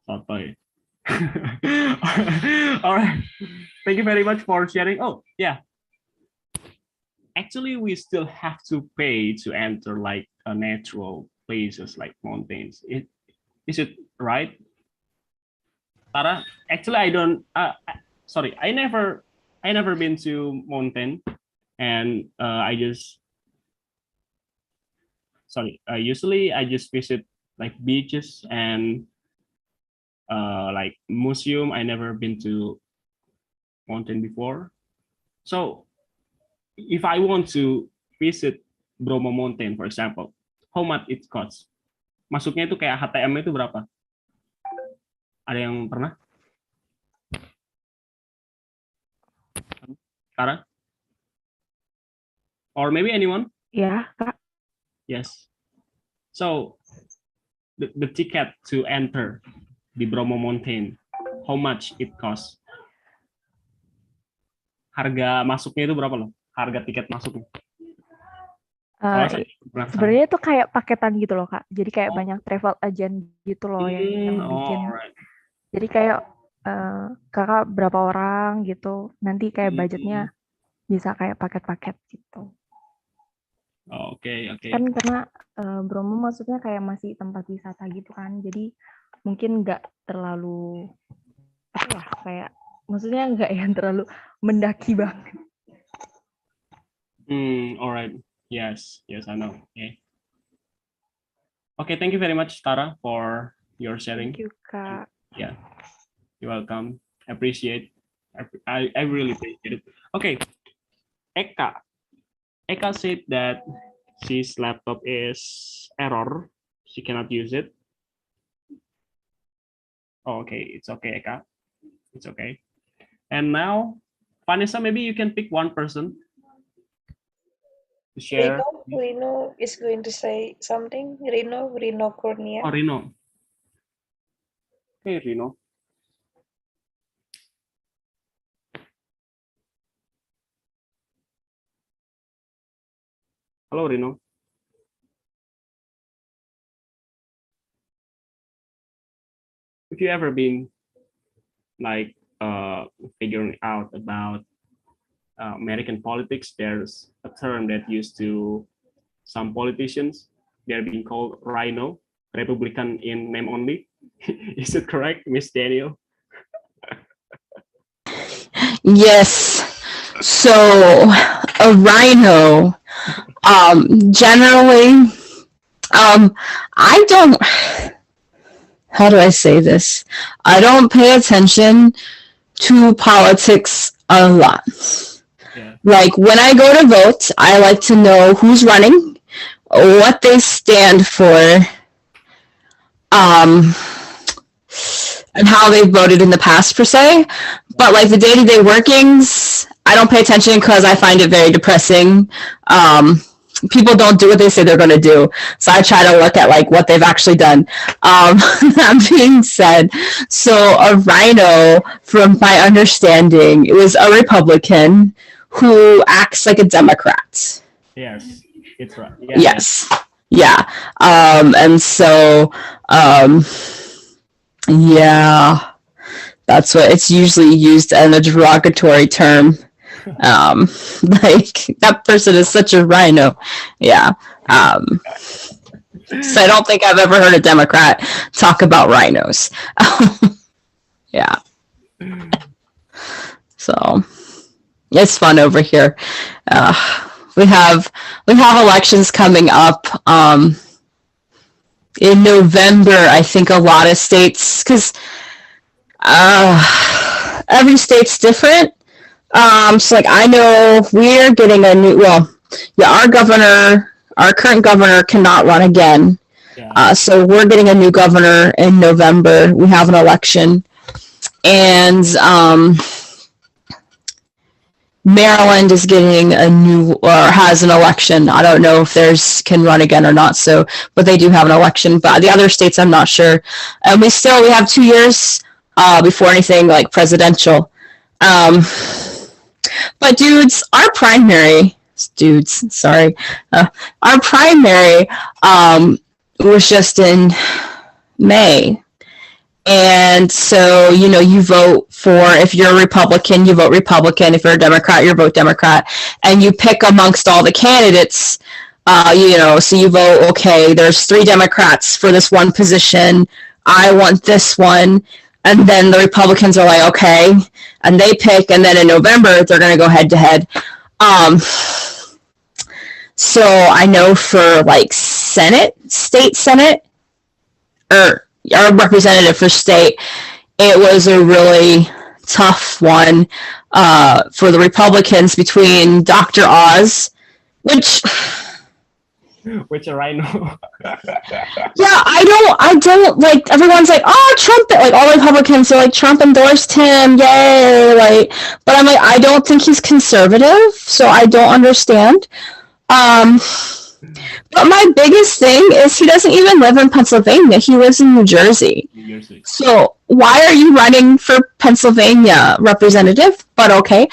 [SPEAKER 1] Sotoy. All right. Thank you very much for sharing. Oh, yeah. Actually, we still have to pay to enter like natural places like mountains. Is it right? Tara, actually, I don't. Sorry, I never been to mountain, and I just sorry. Usually, I just visit like beaches and like museum. I never been to mountain before. So, if I want to visit Bromo Mountain, for example, how much it costs? Masuknya itu kayak HTM itu berapa? Ada yang pernah? Tara? Or maybe anyone?
[SPEAKER 16] Yeah, Kak.
[SPEAKER 1] Yes. So the ticket to enter the Bromo Mountain, how much it costs? Harga masuknya itu berapa loh? Harga tiket masuknya?
[SPEAKER 16] Sebenarnya itu kayak paketan gitu loh, Kak. Jadi kayak banyak travel agent gitu loh yang bikin.
[SPEAKER 1] Right.
[SPEAKER 16] Jadi kayak kakak berapa orang gitu. Nanti kayak budgetnya bisa kayak paket-paket gitu.
[SPEAKER 1] Oke.
[SPEAKER 16] Kan karena Bromo maksudnya kayak masih tempat wisata gitu kan. Jadi mungkin nggak terlalu kayak maksudnya nggak yang terlalu mendaki banget.
[SPEAKER 1] Alright. Yes, I know. Okay, thank you very much, Tara, for your sharing.
[SPEAKER 16] Thank you, Kak.
[SPEAKER 1] Yeah, you're welcome. Appreciate. I really appreciate it. Okay, Eka said that his laptop is error. She cannot use it. Oh, okay, it's okay, Eka. It's okay. And now, Vanessa, maybe you can pick one person to share.
[SPEAKER 4] Rino is going to say something. Rino Kurnia.
[SPEAKER 1] Oh, Rino. Hey, Rino. Hello, Rino. Have you ever been like figuring out about American politics? There's a term that used to some politicians. They're being called rhino, Republican in name only. Is it correct, Miss Daniel?
[SPEAKER 6] Yes. So a rhino, generally, I don't. How do I say this? I don't pay attention to politics a lot.
[SPEAKER 1] Yeah.
[SPEAKER 6] Like when I go to vote, I like to know who's running, what they stand for, and how they voted in the past per se. But like the day-to-day workings, I don't pay attention because I find it very depressing. People don't do what they say they're going to do, so I try to look at like what they've actually done. That being said, so a rhino, from my understanding, it was a Republican who acts like a Democrat.
[SPEAKER 1] Yes, it's right. Yeah,
[SPEAKER 6] Yes. Yeah. And so, yeah, that's what it's usually used in a derogatory term. Like that person is such a rhino. Yeah. So I don't think I've ever heard a Democrat talk about rhinos. Yeah. So it's fun over here. We have elections coming up in November. I think a lot of states, because every state's different. So like I know we're getting a new. Well, yeah, our current governor cannot run again.
[SPEAKER 1] Yeah.
[SPEAKER 6] So we're getting a new governor in November. We have an election, and Maryland is getting a new, or has an election. I don't know if theirs can run again or not. So, but they do have an election. But the other states, I'm not sure. And we have 2 years before anything like presidential. But our primary was just in May. And so, you vote if you're a Republican, you vote Republican. If you're a Democrat, you vote Democrat. And you pick amongst all the candidates, so you vote, okay, there's 3 Democrats for this one position. I want this one. And then the Republicans are like, okay. And they pick, and then in November, they're going to go head to head. So I know for like state Senate, or representative for state, it was a really tough one for the Republicans between Dr. Oz, which
[SPEAKER 1] a rhino.
[SPEAKER 6] Yeah, I don't like, everyone's like, oh, Trump, like all Republicans are like, Trump endorsed him, yay, like, but I'm like, I don't think he's conservative, so I don't understand. But my biggest thing is he doesn't even live in Pennsylvania. He lives in New Jersey. So why are you running for Pennsylvania representative? But okay.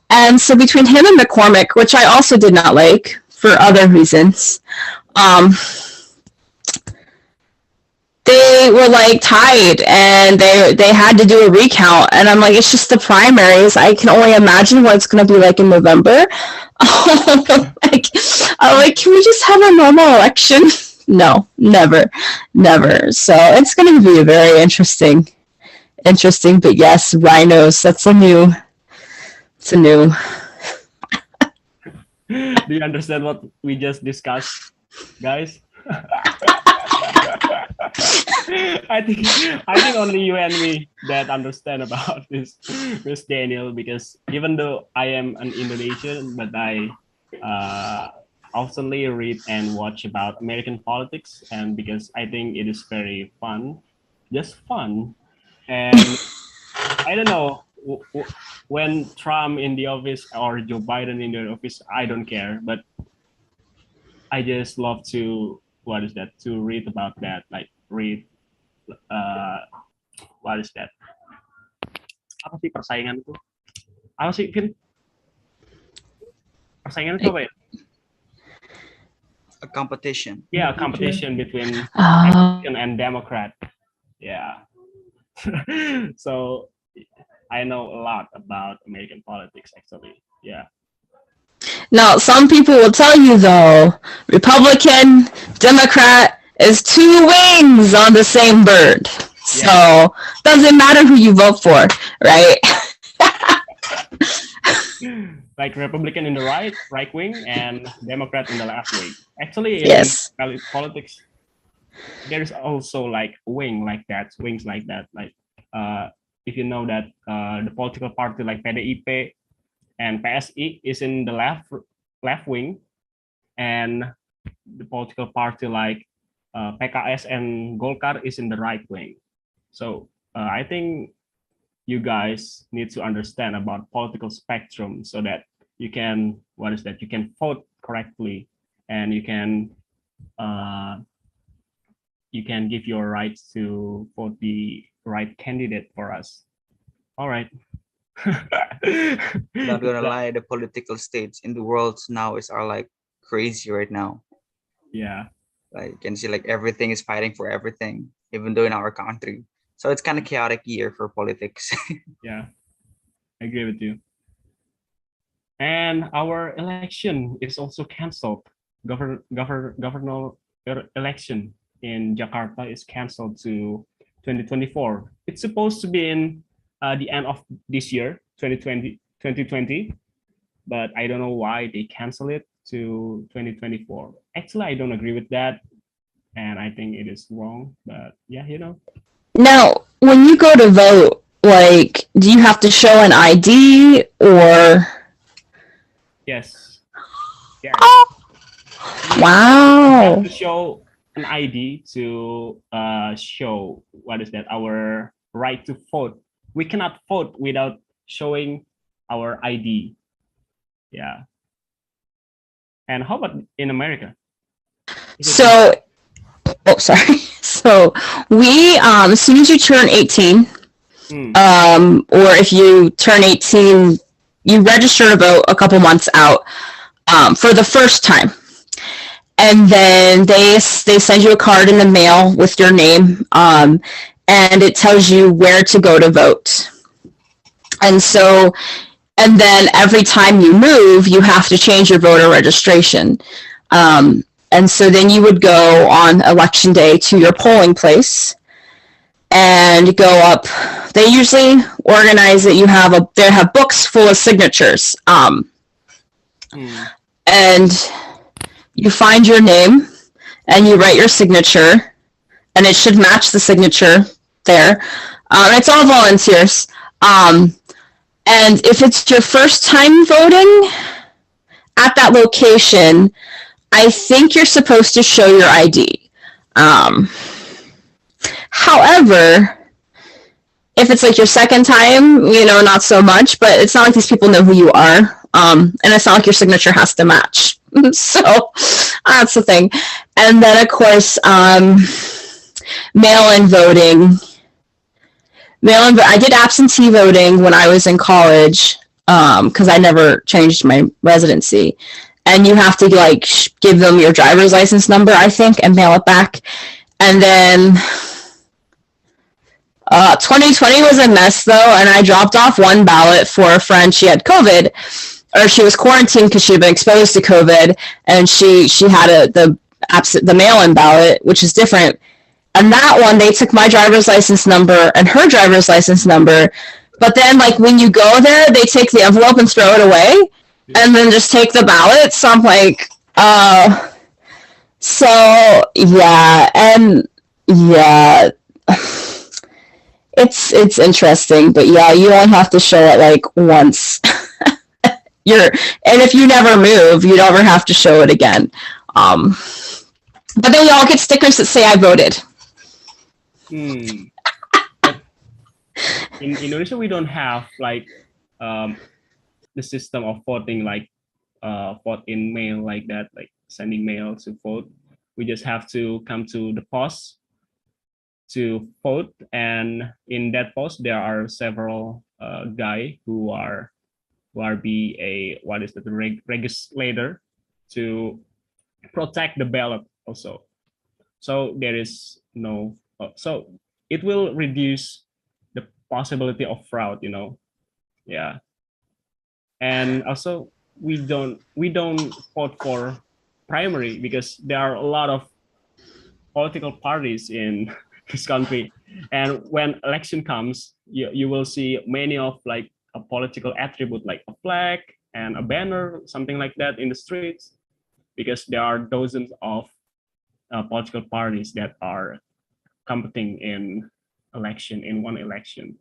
[SPEAKER 6] And so between him and McCormick, which I also did not like for other reasons, they were like tied, and they had to do a recount, and I'm like, it's just the primaries. I can only imagine what it's going to be like in November. I'm like, can we just have a normal election? No, never. So it's going to be very interesting. But yes, rhinos. It's a new.
[SPEAKER 1] Do you understand what we just discussed, guys? I think only you and me that understand about this, Miss Daniel, because even though I am an Indonesian, but I oftenly read and watch about American politics, and because I think it is very fun, just fun. And I don't know, when Trump in the office or Joe Biden in the office, I don't care, but I just love to read about that, like read what is that? Apa sih persaingan itu? Apa sih, Vin? Persaingan itu apa ya?
[SPEAKER 3] A competition.
[SPEAKER 1] Yeah, a competition between Republican and Democrat. Yeah. So I know a lot about American politics, actually. Yeah.
[SPEAKER 6] Now, some people will tell you, though, Republican, Democrat is 2 wings on the same bird. So, doesn't matter who you vote for, right?
[SPEAKER 1] Like Republican in the right wing and Democrat in the left wing. Actually, in
[SPEAKER 6] Yes.
[SPEAKER 1] politics, there's also like wings like that. Like if you know that the political party like PDIP and PSI is in the left wing, and the political party like PKS and Golkar is in the right wing. So I think you guys need to understand about political spectrum so that you can you can vote correctly, and you can give your rights to vote the right candidate for us. All right.
[SPEAKER 3] Not gonna lie, the political states in the world now are like crazy right now.
[SPEAKER 1] Yeah.
[SPEAKER 3] Like you can see like everything is fighting for everything, even though in our country. So it's kind of chaotic year for politics.
[SPEAKER 1] Yeah, I agree with you. And our election is also canceled. Governor election in Jakarta is canceled to 2024. It's supposed to be in the end of this year, 2020, but I don't know why they cancel it to 2024. Actually, I don't agree with that, and I think it is wrong. But yeah,
[SPEAKER 6] Now, when you go to vote, like, do you have to show an ID or?
[SPEAKER 1] Yes. Yeah.
[SPEAKER 6] Wow.
[SPEAKER 1] You have to show an ID to show our right to vote. We cannot vote without showing our ID. Yeah. And how about in America?
[SPEAKER 6] So, oh, sorry. So we, as soon as you turn 18, or if you turn 18, you register to vote a couple months out for the first time. And then they send you a card in the mail with your name, and it tells you where to go to vote. And so, and then every time you move, you have to change your voter registration. And so then you would go on election day to your polling place and go up. They usually organize it. They have books full of signatures. And you find your name and you write your signature, and it should match the signature there. It's all volunteers. And if it's your first time voting at that location, I think you're supposed to show your ID. However, if it's like your second time, not so much, but it's not like these people know who you are. And it's not like your signature has to match. So that's the thing. And then, of course, mail-in voting. I did absentee voting when I was in college because I never changed my residency. And you have to give them your driver's license number, I think, and mail it back. And then 2020 was a mess, though, and I dropped off one ballot for a friend. She had COVID, or she was quarantined because she had been exposed to COVID, and she had the mail-in ballot, which is different. And that one, they took my driver's license number and her driver's license number. But then, when you go there, they take the envelope and throw it away, and then just take the ballot. So I'm like, so yeah, and yeah, it's interesting, but yeah, you only have to show it once. And if you never move, you never have to show it again. But then we all get stickers that say I voted.
[SPEAKER 1] In Indonesia, we don't have the system of voting vote in mail like that, like sending mail to vote. We just have to come to the post to vote, and in that post there are several guy who are be a legislator to protect the ballot also. So there is no so it will reduce the possibility of fraud, yeah. And also we don't vote for primary because there are a lot of political parties in this country, and when election comes, you will see many of a political attribute like a flag and a banner, something like that in the streets, because there are dozens of political parties that are competing in one election.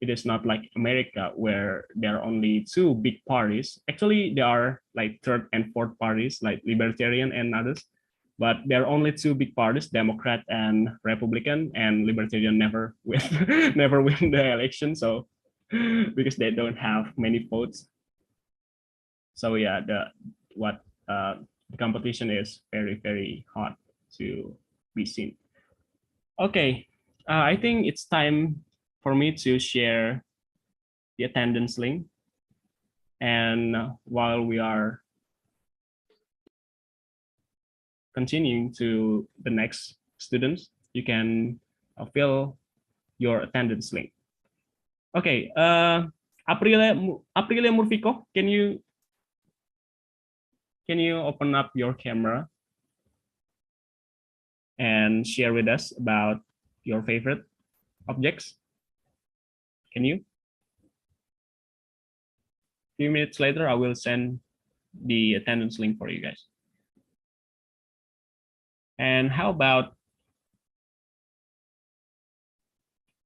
[SPEAKER 1] It is not like America where there are only two big parties. Actually, there are like third and fourth parties, like Libertarian and others. But there are only two big parties, Democrat and Republican, and Libertarian never win, never win the election. So because they don't have many votes. So yeah, the competition is very, very hard to be seen. Okay, I think it's time for me to share the attendance link. And while we are continuing to the next students, you can fill your attendance link. Okay, Aprilia Murfico, can you open up your camera and share with us about your favorite objects? Can you? A few minutes later, I will send the attendance link for you guys. And how about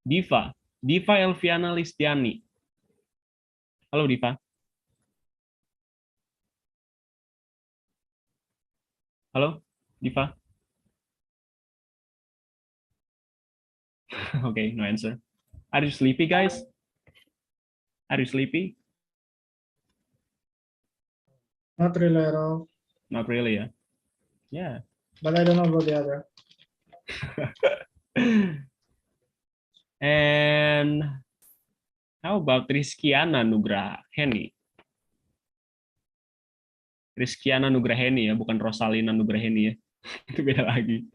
[SPEAKER 1] Diva Elviana Listiani? Hello, Diva. Hello, Diva. Okay, no answer. Are you sleepy, guys? Are you sleepy?
[SPEAKER 15] Not really at all.
[SPEAKER 1] Not really, yeah. Yeah.
[SPEAKER 15] But I don't know about the other.
[SPEAKER 1] And how about Rizkiana Nugraheni? Rizkiana Nugraheni ya, bukan Rosalina Nugraheni ya. Itu beda lagi.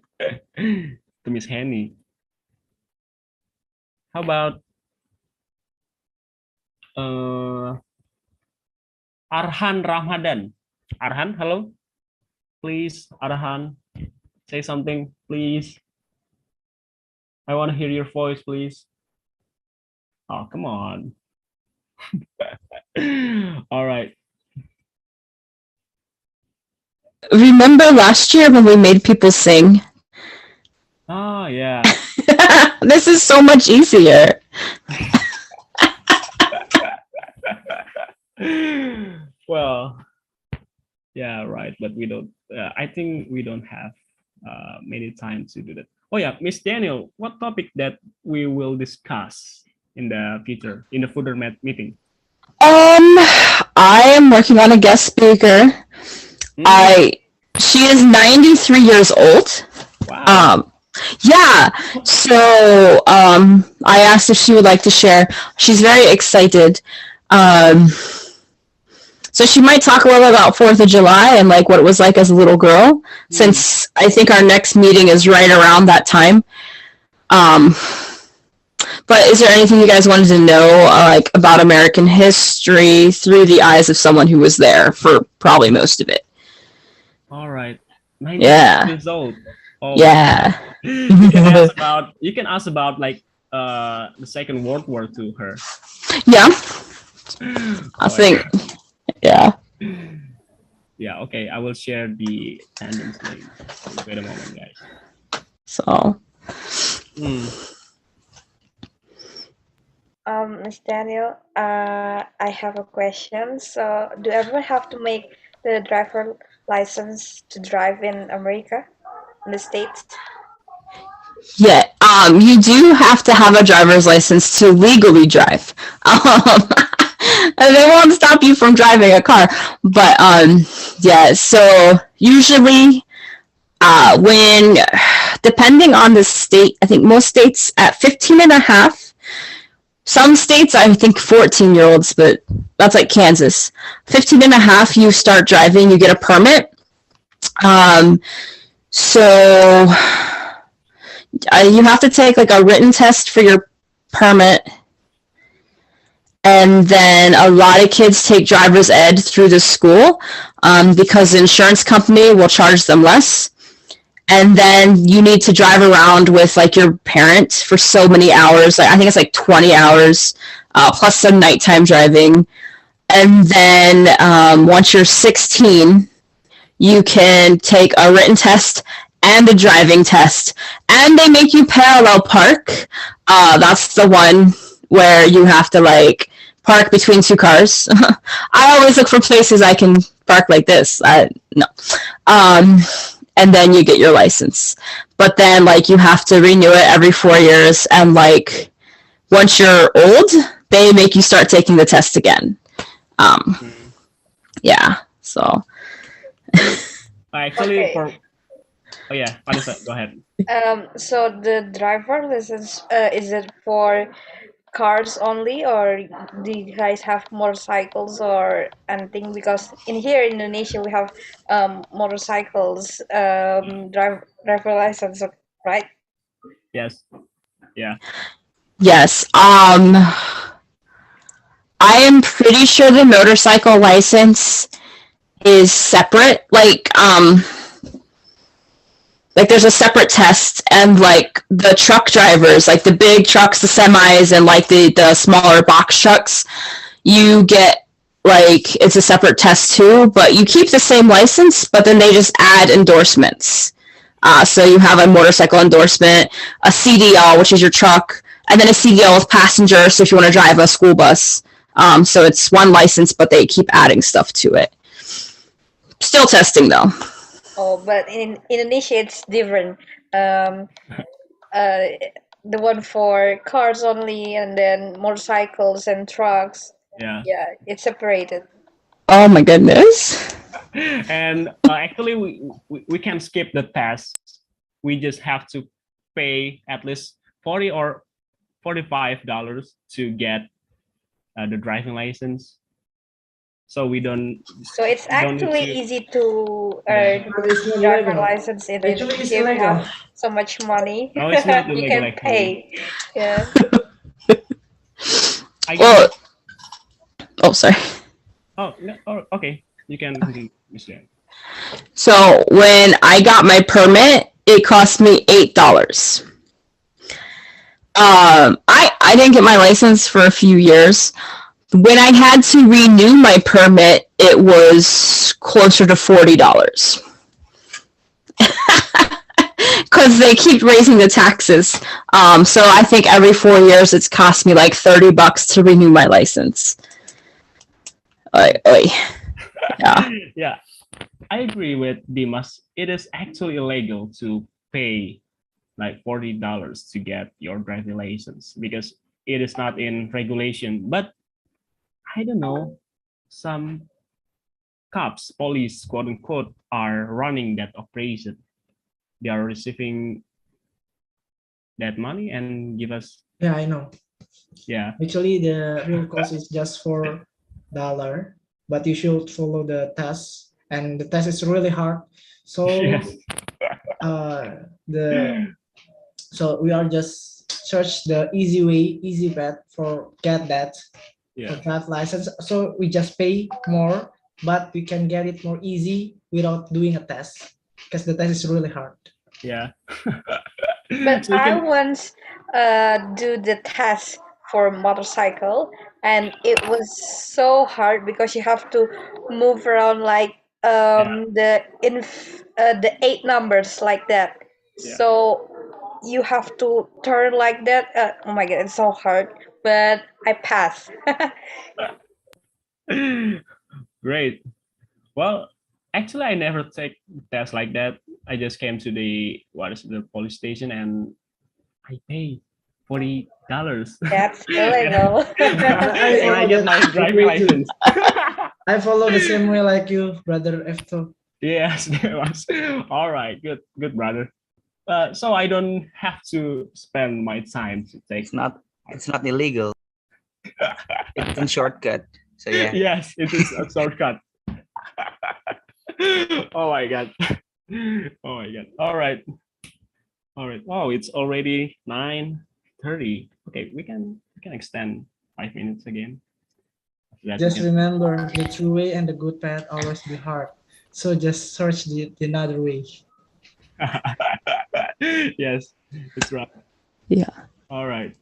[SPEAKER 1] Itu Miss Henny. How about Arhan Ramadan? Arhan, hello? Please, Arhan, say something, please. I want to hear your voice, please. Oh, come on. All right.
[SPEAKER 6] Remember last year when we made people sing?
[SPEAKER 1] Oh, yeah.
[SPEAKER 6] This is so much easier.
[SPEAKER 1] Well, yeah, right. But we don't, I think we don't have many time to do that. Oh yeah, Miss Daniel, what topic that we will discuss in the future, in the further meeting?
[SPEAKER 6] I am working on a guest speaker. She is 93 years old.
[SPEAKER 1] Wow.
[SPEAKER 6] Yeah. So I asked if she would like to share. She's very excited. So she might talk a little about 4th of July and like what it was like as a little girl, since I think our next meeting is right around that time. But is there anything you guys wanted to know, like about American history through the eyes of someone who was there for probably most of it?
[SPEAKER 1] All right. 90
[SPEAKER 6] Yeah.
[SPEAKER 1] years old. Oh,
[SPEAKER 6] yeah.
[SPEAKER 1] You can ask about like the Second World War to her.
[SPEAKER 6] Yeah. I think. Yeah.
[SPEAKER 1] Yeah. Okay. I will share the attendance link. Wait a moment, guys.
[SPEAKER 6] So.
[SPEAKER 4] Miss Daniel, I have a question. So, do everyone have to make the driver license to drive in America, in the States?
[SPEAKER 6] Yeah, you do have to have a driver's license to legally drive. And they won't stop you from driving a car. But yeah, so usually when, depending on the state, I think most states at 15 and a half, some states, I think 14-year-olds, but that's like Kansas. 15 and a half, you start driving, you get a permit. So you have to take like a written test for your permit. And then a lot of kids take driver's ed through the school because the insurance company will charge them less. And then you need to drive around with like your parent for so many hours. Like, I think it's like 20 hours plus some nighttime driving. And then once you're 16, you can take a written test and the driving test, and they make you parallel park. That's the one where you have to like park between two cars. I always look for places I can park like this. No. And then you get your license. But then like you have to renew it every 4 years, and like once you're old, they make you start taking the test again. Yeah. So
[SPEAKER 1] Actually,
[SPEAKER 4] Okay.
[SPEAKER 1] oh yeah, Vanessa, go ahead.
[SPEAKER 4] So the driver license, is it for cars only, or do you guys have motorcycles or anything? Because in here in Indonesia we have motorcycles driver license, right?
[SPEAKER 1] Yes. Yeah.
[SPEAKER 6] yes. I am pretty sure the motorcycle license is separate. Like there's a separate test, and like the truck drivers, like the big trucks, the semis, and like the smaller box trucks, you get like it's a separate test too, but you keep the same license, but then they just add endorsements. So you have a motorcycle endorsement, a CDL, which is your truck, and then a CDL with passenger, so if you want to drive a school bus. So it's one license, but they keep adding stuff to it. Still testing though.
[SPEAKER 4] Oh, but in Indonesia it's different. The one for cars only, and then motorcycles and trucks.
[SPEAKER 1] Yeah.
[SPEAKER 4] Yeah, it's separated.
[SPEAKER 6] Oh my goodness.
[SPEAKER 1] And actually, we can skip the test. We just have to pay at least $40 or $45 to get the driving license. So we don't.
[SPEAKER 4] So it's actually easy to earn driver license in
[SPEAKER 15] Actually, it's
[SPEAKER 4] Indonesia if you
[SPEAKER 15] illegal.
[SPEAKER 4] have so much money.
[SPEAKER 1] No, it's not
[SPEAKER 4] You
[SPEAKER 1] illegal,
[SPEAKER 4] can
[SPEAKER 1] actually.
[SPEAKER 4] pay. Yeah.
[SPEAKER 6] Well, oh, sorry.
[SPEAKER 1] Oh, no, oh, okay. You can continue, Mr. Yang.
[SPEAKER 6] So when I got my permit, it cost me $8. I didn't get my license for a few years. When I had to renew my permit, it was closer to $40. Because they keep raising the taxes. So I think every 4 years it's cost me like $30 to renew my license. Yeah.
[SPEAKER 1] Yeah, I agree with Dimas. It is actually illegal to pay like $40 to get your driving license because it is not in regulation. But I don't know, some cops, police, quote unquote, are running that operation. They are receiving that money and give us.
[SPEAKER 15] Yeah, I know.
[SPEAKER 1] Yeah.
[SPEAKER 15] Actually, the real cost is just $4, but you should follow the test, and the test is really hard. So,
[SPEAKER 1] Yes.
[SPEAKER 15] So we are just search the easy way, easy path for get that
[SPEAKER 1] Yeah.
[SPEAKER 15] for that license. So we just pay more, but we can get it more easy without doing a test because the test is really hard.
[SPEAKER 1] Yeah.
[SPEAKER 4] But I once do the test for motorcycle, and it was so hard because you have to move around like the 8 numbers like that.
[SPEAKER 1] Yeah.
[SPEAKER 4] So you have to turn like that. Oh my god, it's so hard, but I passed.
[SPEAKER 1] Great. Well, actually, I never take tests like that. I just came to the police station and I pay $40.
[SPEAKER 4] That's illegal.
[SPEAKER 1] And I get my driving license.
[SPEAKER 15] I follow the same way like you, brother Efto.
[SPEAKER 1] Yes, that was all right. Good, brother. So I don't have to spend my time to take.
[SPEAKER 3] It's not illegal. It's a shortcut. So yeah.
[SPEAKER 1] Yes, it is a shortcut. Oh my god. Oh my god. All right. Wow, it's already 9:30. Okay, we can extend 5 minutes again.
[SPEAKER 15] Just remember, the true way and the good path always be hard. So just search the another way.
[SPEAKER 1] Yes, that's right.
[SPEAKER 6] Yeah.
[SPEAKER 1] All right.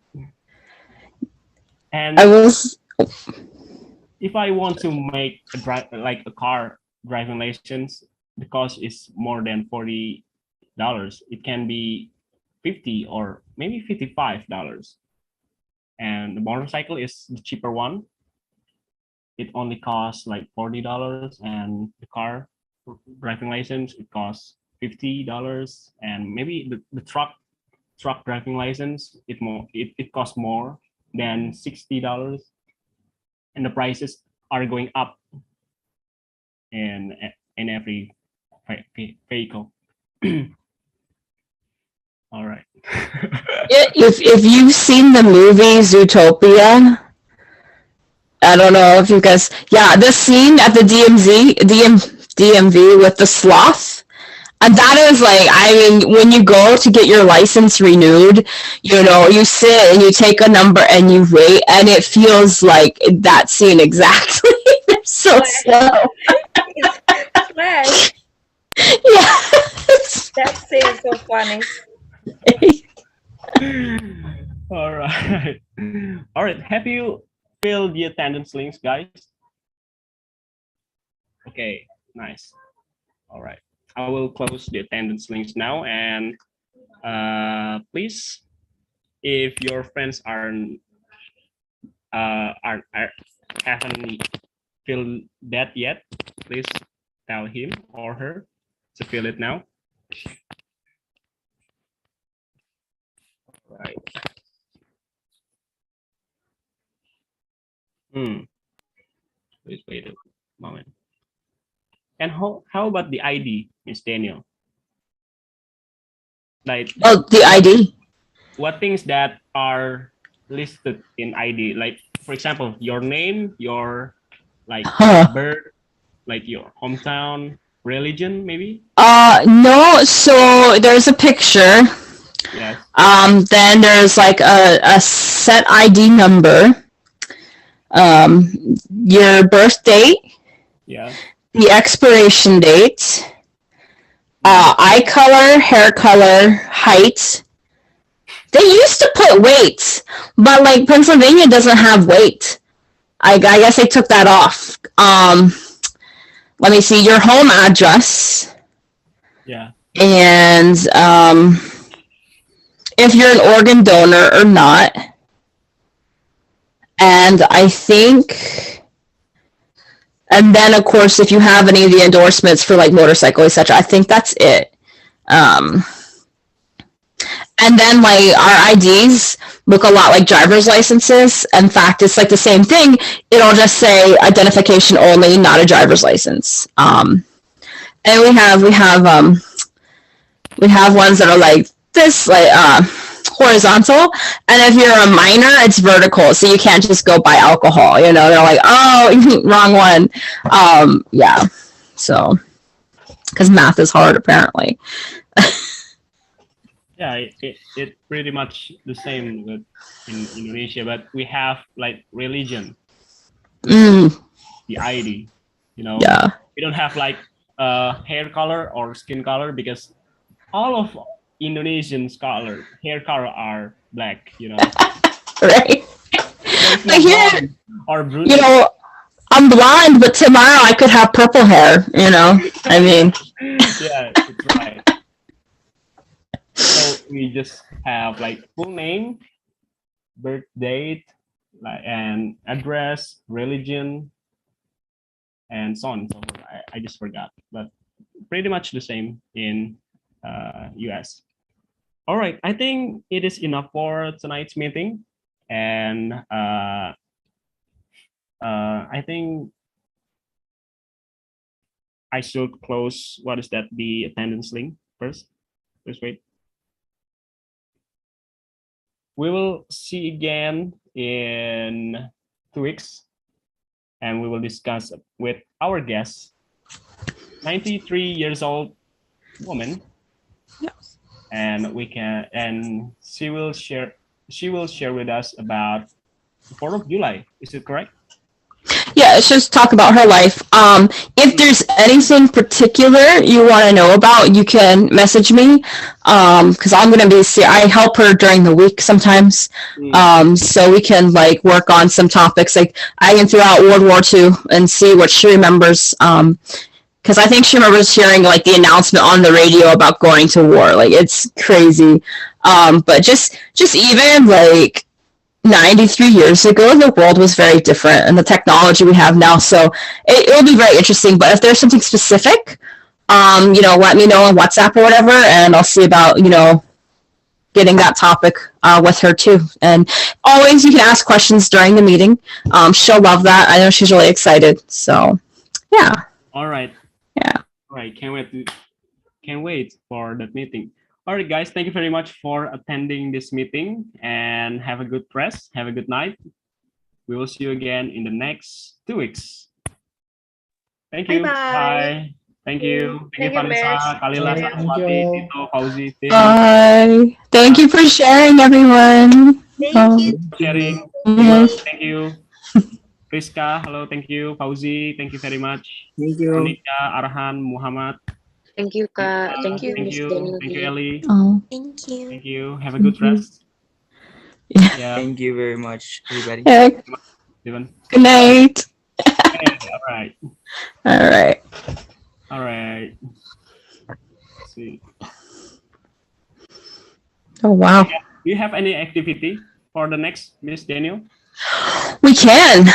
[SPEAKER 1] And if I want to make a car driving license, the cost is more than $40 It can be $50 or maybe $55. And the motorcycle is the cheaper one. It only costs like $40, and the car driving license, it costs $50, and maybe the truck driving license, it costs more than $60, and the prices are going up in every vehicle. All right.
[SPEAKER 6] If you've seen the movie Zootopia, I don't know if you guys, the scene at the DMV with the sloth, and that is like, I mean, when you go to get your license renewed, you know, you sit and you take a number and you wait, and it feels like that scene exactly. They're so slow.
[SPEAKER 4] Flash.
[SPEAKER 6] Yeah.
[SPEAKER 4] That scene is so funny.
[SPEAKER 1] All right. All right. Have you filled the attendance links, guys? Okay, nice. All right. I will close the attendance links now, and please, if your friends haven't filled that yet, please tell him or her to fill it now. Right. Please wait a moment. And how about the ID, Miss Daniel? Like,
[SPEAKER 6] the ID.
[SPEAKER 1] What things that are listed in ID? Like, for example, your name, your birth, like your hometown, religion, maybe?
[SPEAKER 6] No. So there's a picture.
[SPEAKER 1] Yes.
[SPEAKER 6] Then there's like a set ID number. Your birth date.
[SPEAKER 1] Yeah.
[SPEAKER 6] The expiration date. Eye color, hair color, height. They used to put weight, but like Pennsylvania doesn't have weight. I guess they took that off. Let me see, your home address.
[SPEAKER 1] Yeah.
[SPEAKER 6] And if you're an organ donor or not. And I think, and then of course, if you have any of the endorsements for like motorcycle, etc., I think that's it. And then like our IDs look a lot like driver's licenses. In fact, it's like the same thing. It'll just say identification only, not a driver's license. And we have ones that are like this, like horizontal, and if you're a minor, it's vertical, so you can't just go buy alcohol, you know. They're like, oh, wrong one. Yeah, so because math is hard apparently.
[SPEAKER 1] Yeah, it pretty much the same with in Indonesia, but we have like religion, the ID, you know.
[SPEAKER 6] Yeah.
[SPEAKER 1] We don't have like hair color or skin color, because all of Indonesians' hair color are black, you know.
[SPEAKER 6] Right.
[SPEAKER 1] But here, or brunette.
[SPEAKER 6] You know, I'm blonde, but tomorrow I could have purple hair, you know. I mean.
[SPEAKER 1] Yeah, that's right. So we just have like full name, birth date, like, and address, religion, and so on and so forth. I just forgot, but pretty much the same in US. All right, I think it is enough for tonight's meeting, and I think I should close. What is that? The attendance link first. Please wait. We will see again in 2 weeks, and we will discuss with our guest, 93 years old woman.
[SPEAKER 6] Yes.
[SPEAKER 1] And she will share with us about the 4th of July. Is it correct?
[SPEAKER 6] Yeah, it's just talk about her life. If there's anything particular you want to know about, you can message me, because I'm going to be, I help her during the week sometimes, so we can like work on some topics. Like I can throw out World War II and see what she remembers, because because I think she remembers hearing like the announcement on the radio about going to war. Like it's crazy. But just even like 93 years ago, the world was very different, and the technology we have now. So it'll be very interesting. But if there's something specific, let me know on WhatsApp or whatever, and I'll see about getting that topic with her too. And always, you can ask questions during the meeting. She'll love that. I know she's really excited. So, yeah.
[SPEAKER 1] All right.
[SPEAKER 6] Yeah.
[SPEAKER 1] All right. Can't wait for that meeting. All right, guys. Thank you very much for attending this meeting, and have a good rest. Have a good night. We will see you again in the next 2 weeks. Thank you.
[SPEAKER 4] Bye-bye.
[SPEAKER 1] Bye. Thank you.
[SPEAKER 4] Thank you,
[SPEAKER 1] Vanessa,
[SPEAKER 4] Miss.
[SPEAKER 1] Kalila,
[SPEAKER 4] Thank
[SPEAKER 1] Saraswati,
[SPEAKER 15] you.
[SPEAKER 1] Tito, Fauzi, Tim.
[SPEAKER 6] Bye. Thank you for sharing, everyone.
[SPEAKER 4] Thank you.
[SPEAKER 1] Sharing.
[SPEAKER 6] Yes.
[SPEAKER 1] Thank you. Priska, hello, thank you. Fauzi, thank you very much.
[SPEAKER 13] Thank you.
[SPEAKER 1] Monica, Arhan, Muhammad.
[SPEAKER 2] Thank you, Kak. Thank you,
[SPEAKER 1] Thank
[SPEAKER 2] Miss
[SPEAKER 1] you.
[SPEAKER 2] Daniel.
[SPEAKER 1] Thank you, Ellie.
[SPEAKER 6] Oh.
[SPEAKER 7] Thank you.
[SPEAKER 1] Thank you. Have a good
[SPEAKER 6] Thank you.
[SPEAKER 1] rest. Yeah.
[SPEAKER 3] Thank you very much, everybody.
[SPEAKER 6] Yeah.
[SPEAKER 1] Steven.
[SPEAKER 6] Good night.
[SPEAKER 1] Okay, all right.
[SPEAKER 6] All right.
[SPEAKER 1] All right. Let's see.
[SPEAKER 6] Oh, wow.
[SPEAKER 1] Do you have any activity for the next, Miss Daniel?
[SPEAKER 6] We can.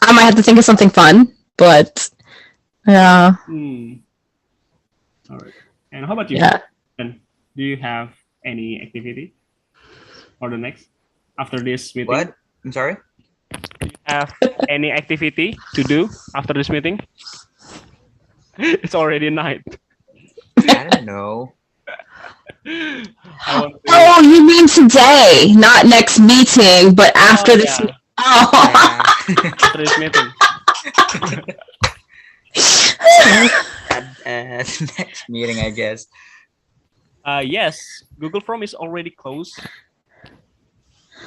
[SPEAKER 6] I might have to think of something fun, but yeah.
[SPEAKER 1] All right. And how about you?
[SPEAKER 6] Yeah.
[SPEAKER 1] Ben, do you have any activity for the next after this meeting?
[SPEAKER 3] What? I'm sorry?
[SPEAKER 1] Do you have any activity to do after this meeting? It's already night.
[SPEAKER 3] I don't know.
[SPEAKER 6] Oh, you mean today, not next meeting, but after this.
[SPEAKER 1] Yeah.
[SPEAKER 6] Oh.
[SPEAKER 1] After this meeting.
[SPEAKER 3] Next meeting, I guess.
[SPEAKER 1] Yes, Google Form is already closed.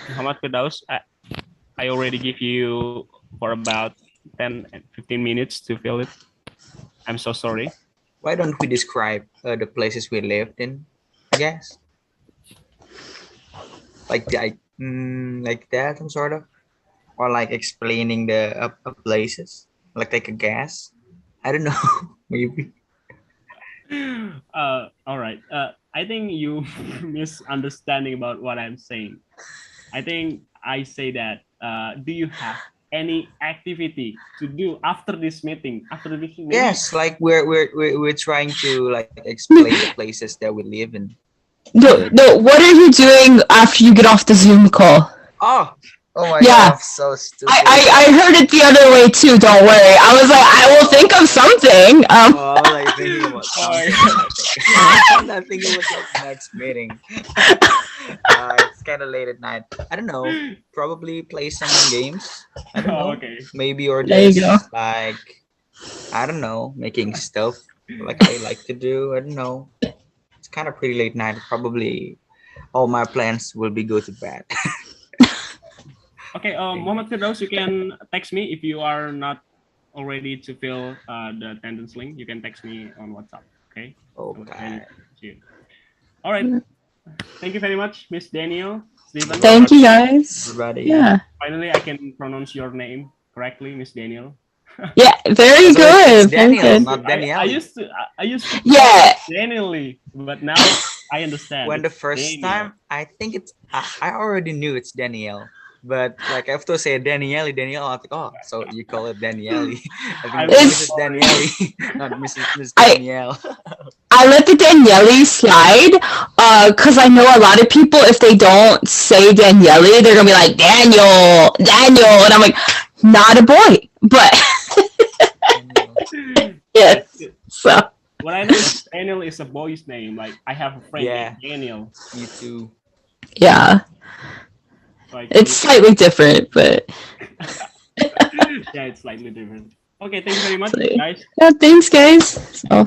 [SPEAKER 1] Muhammad Firdaus, I already give you for about 10 and 15 minutes to fill it. I'm so sorry.
[SPEAKER 3] Why don't we describe the places we lived in? I guess like that, some sort of, or like explaining the places, like take a guess. I don't know. Maybe.
[SPEAKER 1] All right. I think you misunderstanding about what I'm saying. I think I say that. Do you have any activity to do after this meeting? After this meeting?
[SPEAKER 3] Yes, like we're trying to like explain the places that we live in.
[SPEAKER 6] No, what are you doing after you get off the Zoom call?
[SPEAKER 3] Oh my
[SPEAKER 6] Yeah.
[SPEAKER 3] God, I'm so stupid.
[SPEAKER 6] I heard it the other way too. Don't worry. I was like, I will think of something.
[SPEAKER 3] I was like thinking about something. I'm not thinking about like next meeting. It's kind of late at night. I don't know. Probably play some games. I don't know.
[SPEAKER 1] Okay.
[SPEAKER 3] Maybe, or
[SPEAKER 6] There you
[SPEAKER 3] just
[SPEAKER 6] go.
[SPEAKER 3] like, I don't know, making stuff like I like to do. I don't know. It's kind of pretty late night. Probably all my plans will be go to bed.
[SPEAKER 1] Okay, Muhammad Firdaus, you can text me if you are not already to fill the attendance link. You can text me on WhatsApp. Okay.
[SPEAKER 3] Okay.
[SPEAKER 1] All right. Thank you very much, Miss Daniel. Stephen.
[SPEAKER 6] Thank you, guys.
[SPEAKER 3] Everybody.
[SPEAKER 6] Yeah.
[SPEAKER 1] Finally, I can pronounce your name correctly, Miss Daniel.
[SPEAKER 6] Yeah. Very
[SPEAKER 3] So
[SPEAKER 6] good.
[SPEAKER 3] it's
[SPEAKER 6] Very
[SPEAKER 3] Daniel,
[SPEAKER 6] good.
[SPEAKER 3] not Danielle.
[SPEAKER 1] I used to
[SPEAKER 6] Yeah.
[SPEAKER 1] Daniel, but now I understand.
[SPEAKER 3] When the
[SPEAKER 1] It's
[SPEAKER 3] first
[SPEAKER 1] Daniel.
[SPEAKER 3] time, I think it's I already knew it's Danielle, but like I have to say Danielle, I think, oh, so you call it Danielle. I think
[SPEAKER 6] It's-
[SPEAKER 3] Mrs. Danielle, not Miss Danielle.
[SPEAKER 6] I let the Daniele slide because I know a lot of people, if they don't say Daniele, they're gonna be like Daniel, and I'm like, not a boy, but yes. So
[SPEAKER 1] What I know is Daniel is a boy's name. Like I have a friend
[SPEAKER 3] Yeah.
[SPEAKER 1] named Daniel.
[SPEAKER 3] Me too.
[SPEAKER 6] yeah,
[SPEAKER 1] Like
[SPEAKER 6] it's slightly different, but
[SPEAKER 1] yeah, it's slightly different. Okay, thank you very much,
[SPEAKER 6] So,
[SPEAKER 1] guys.
[SPEAKER 6] yeah. Thanks, guys. So.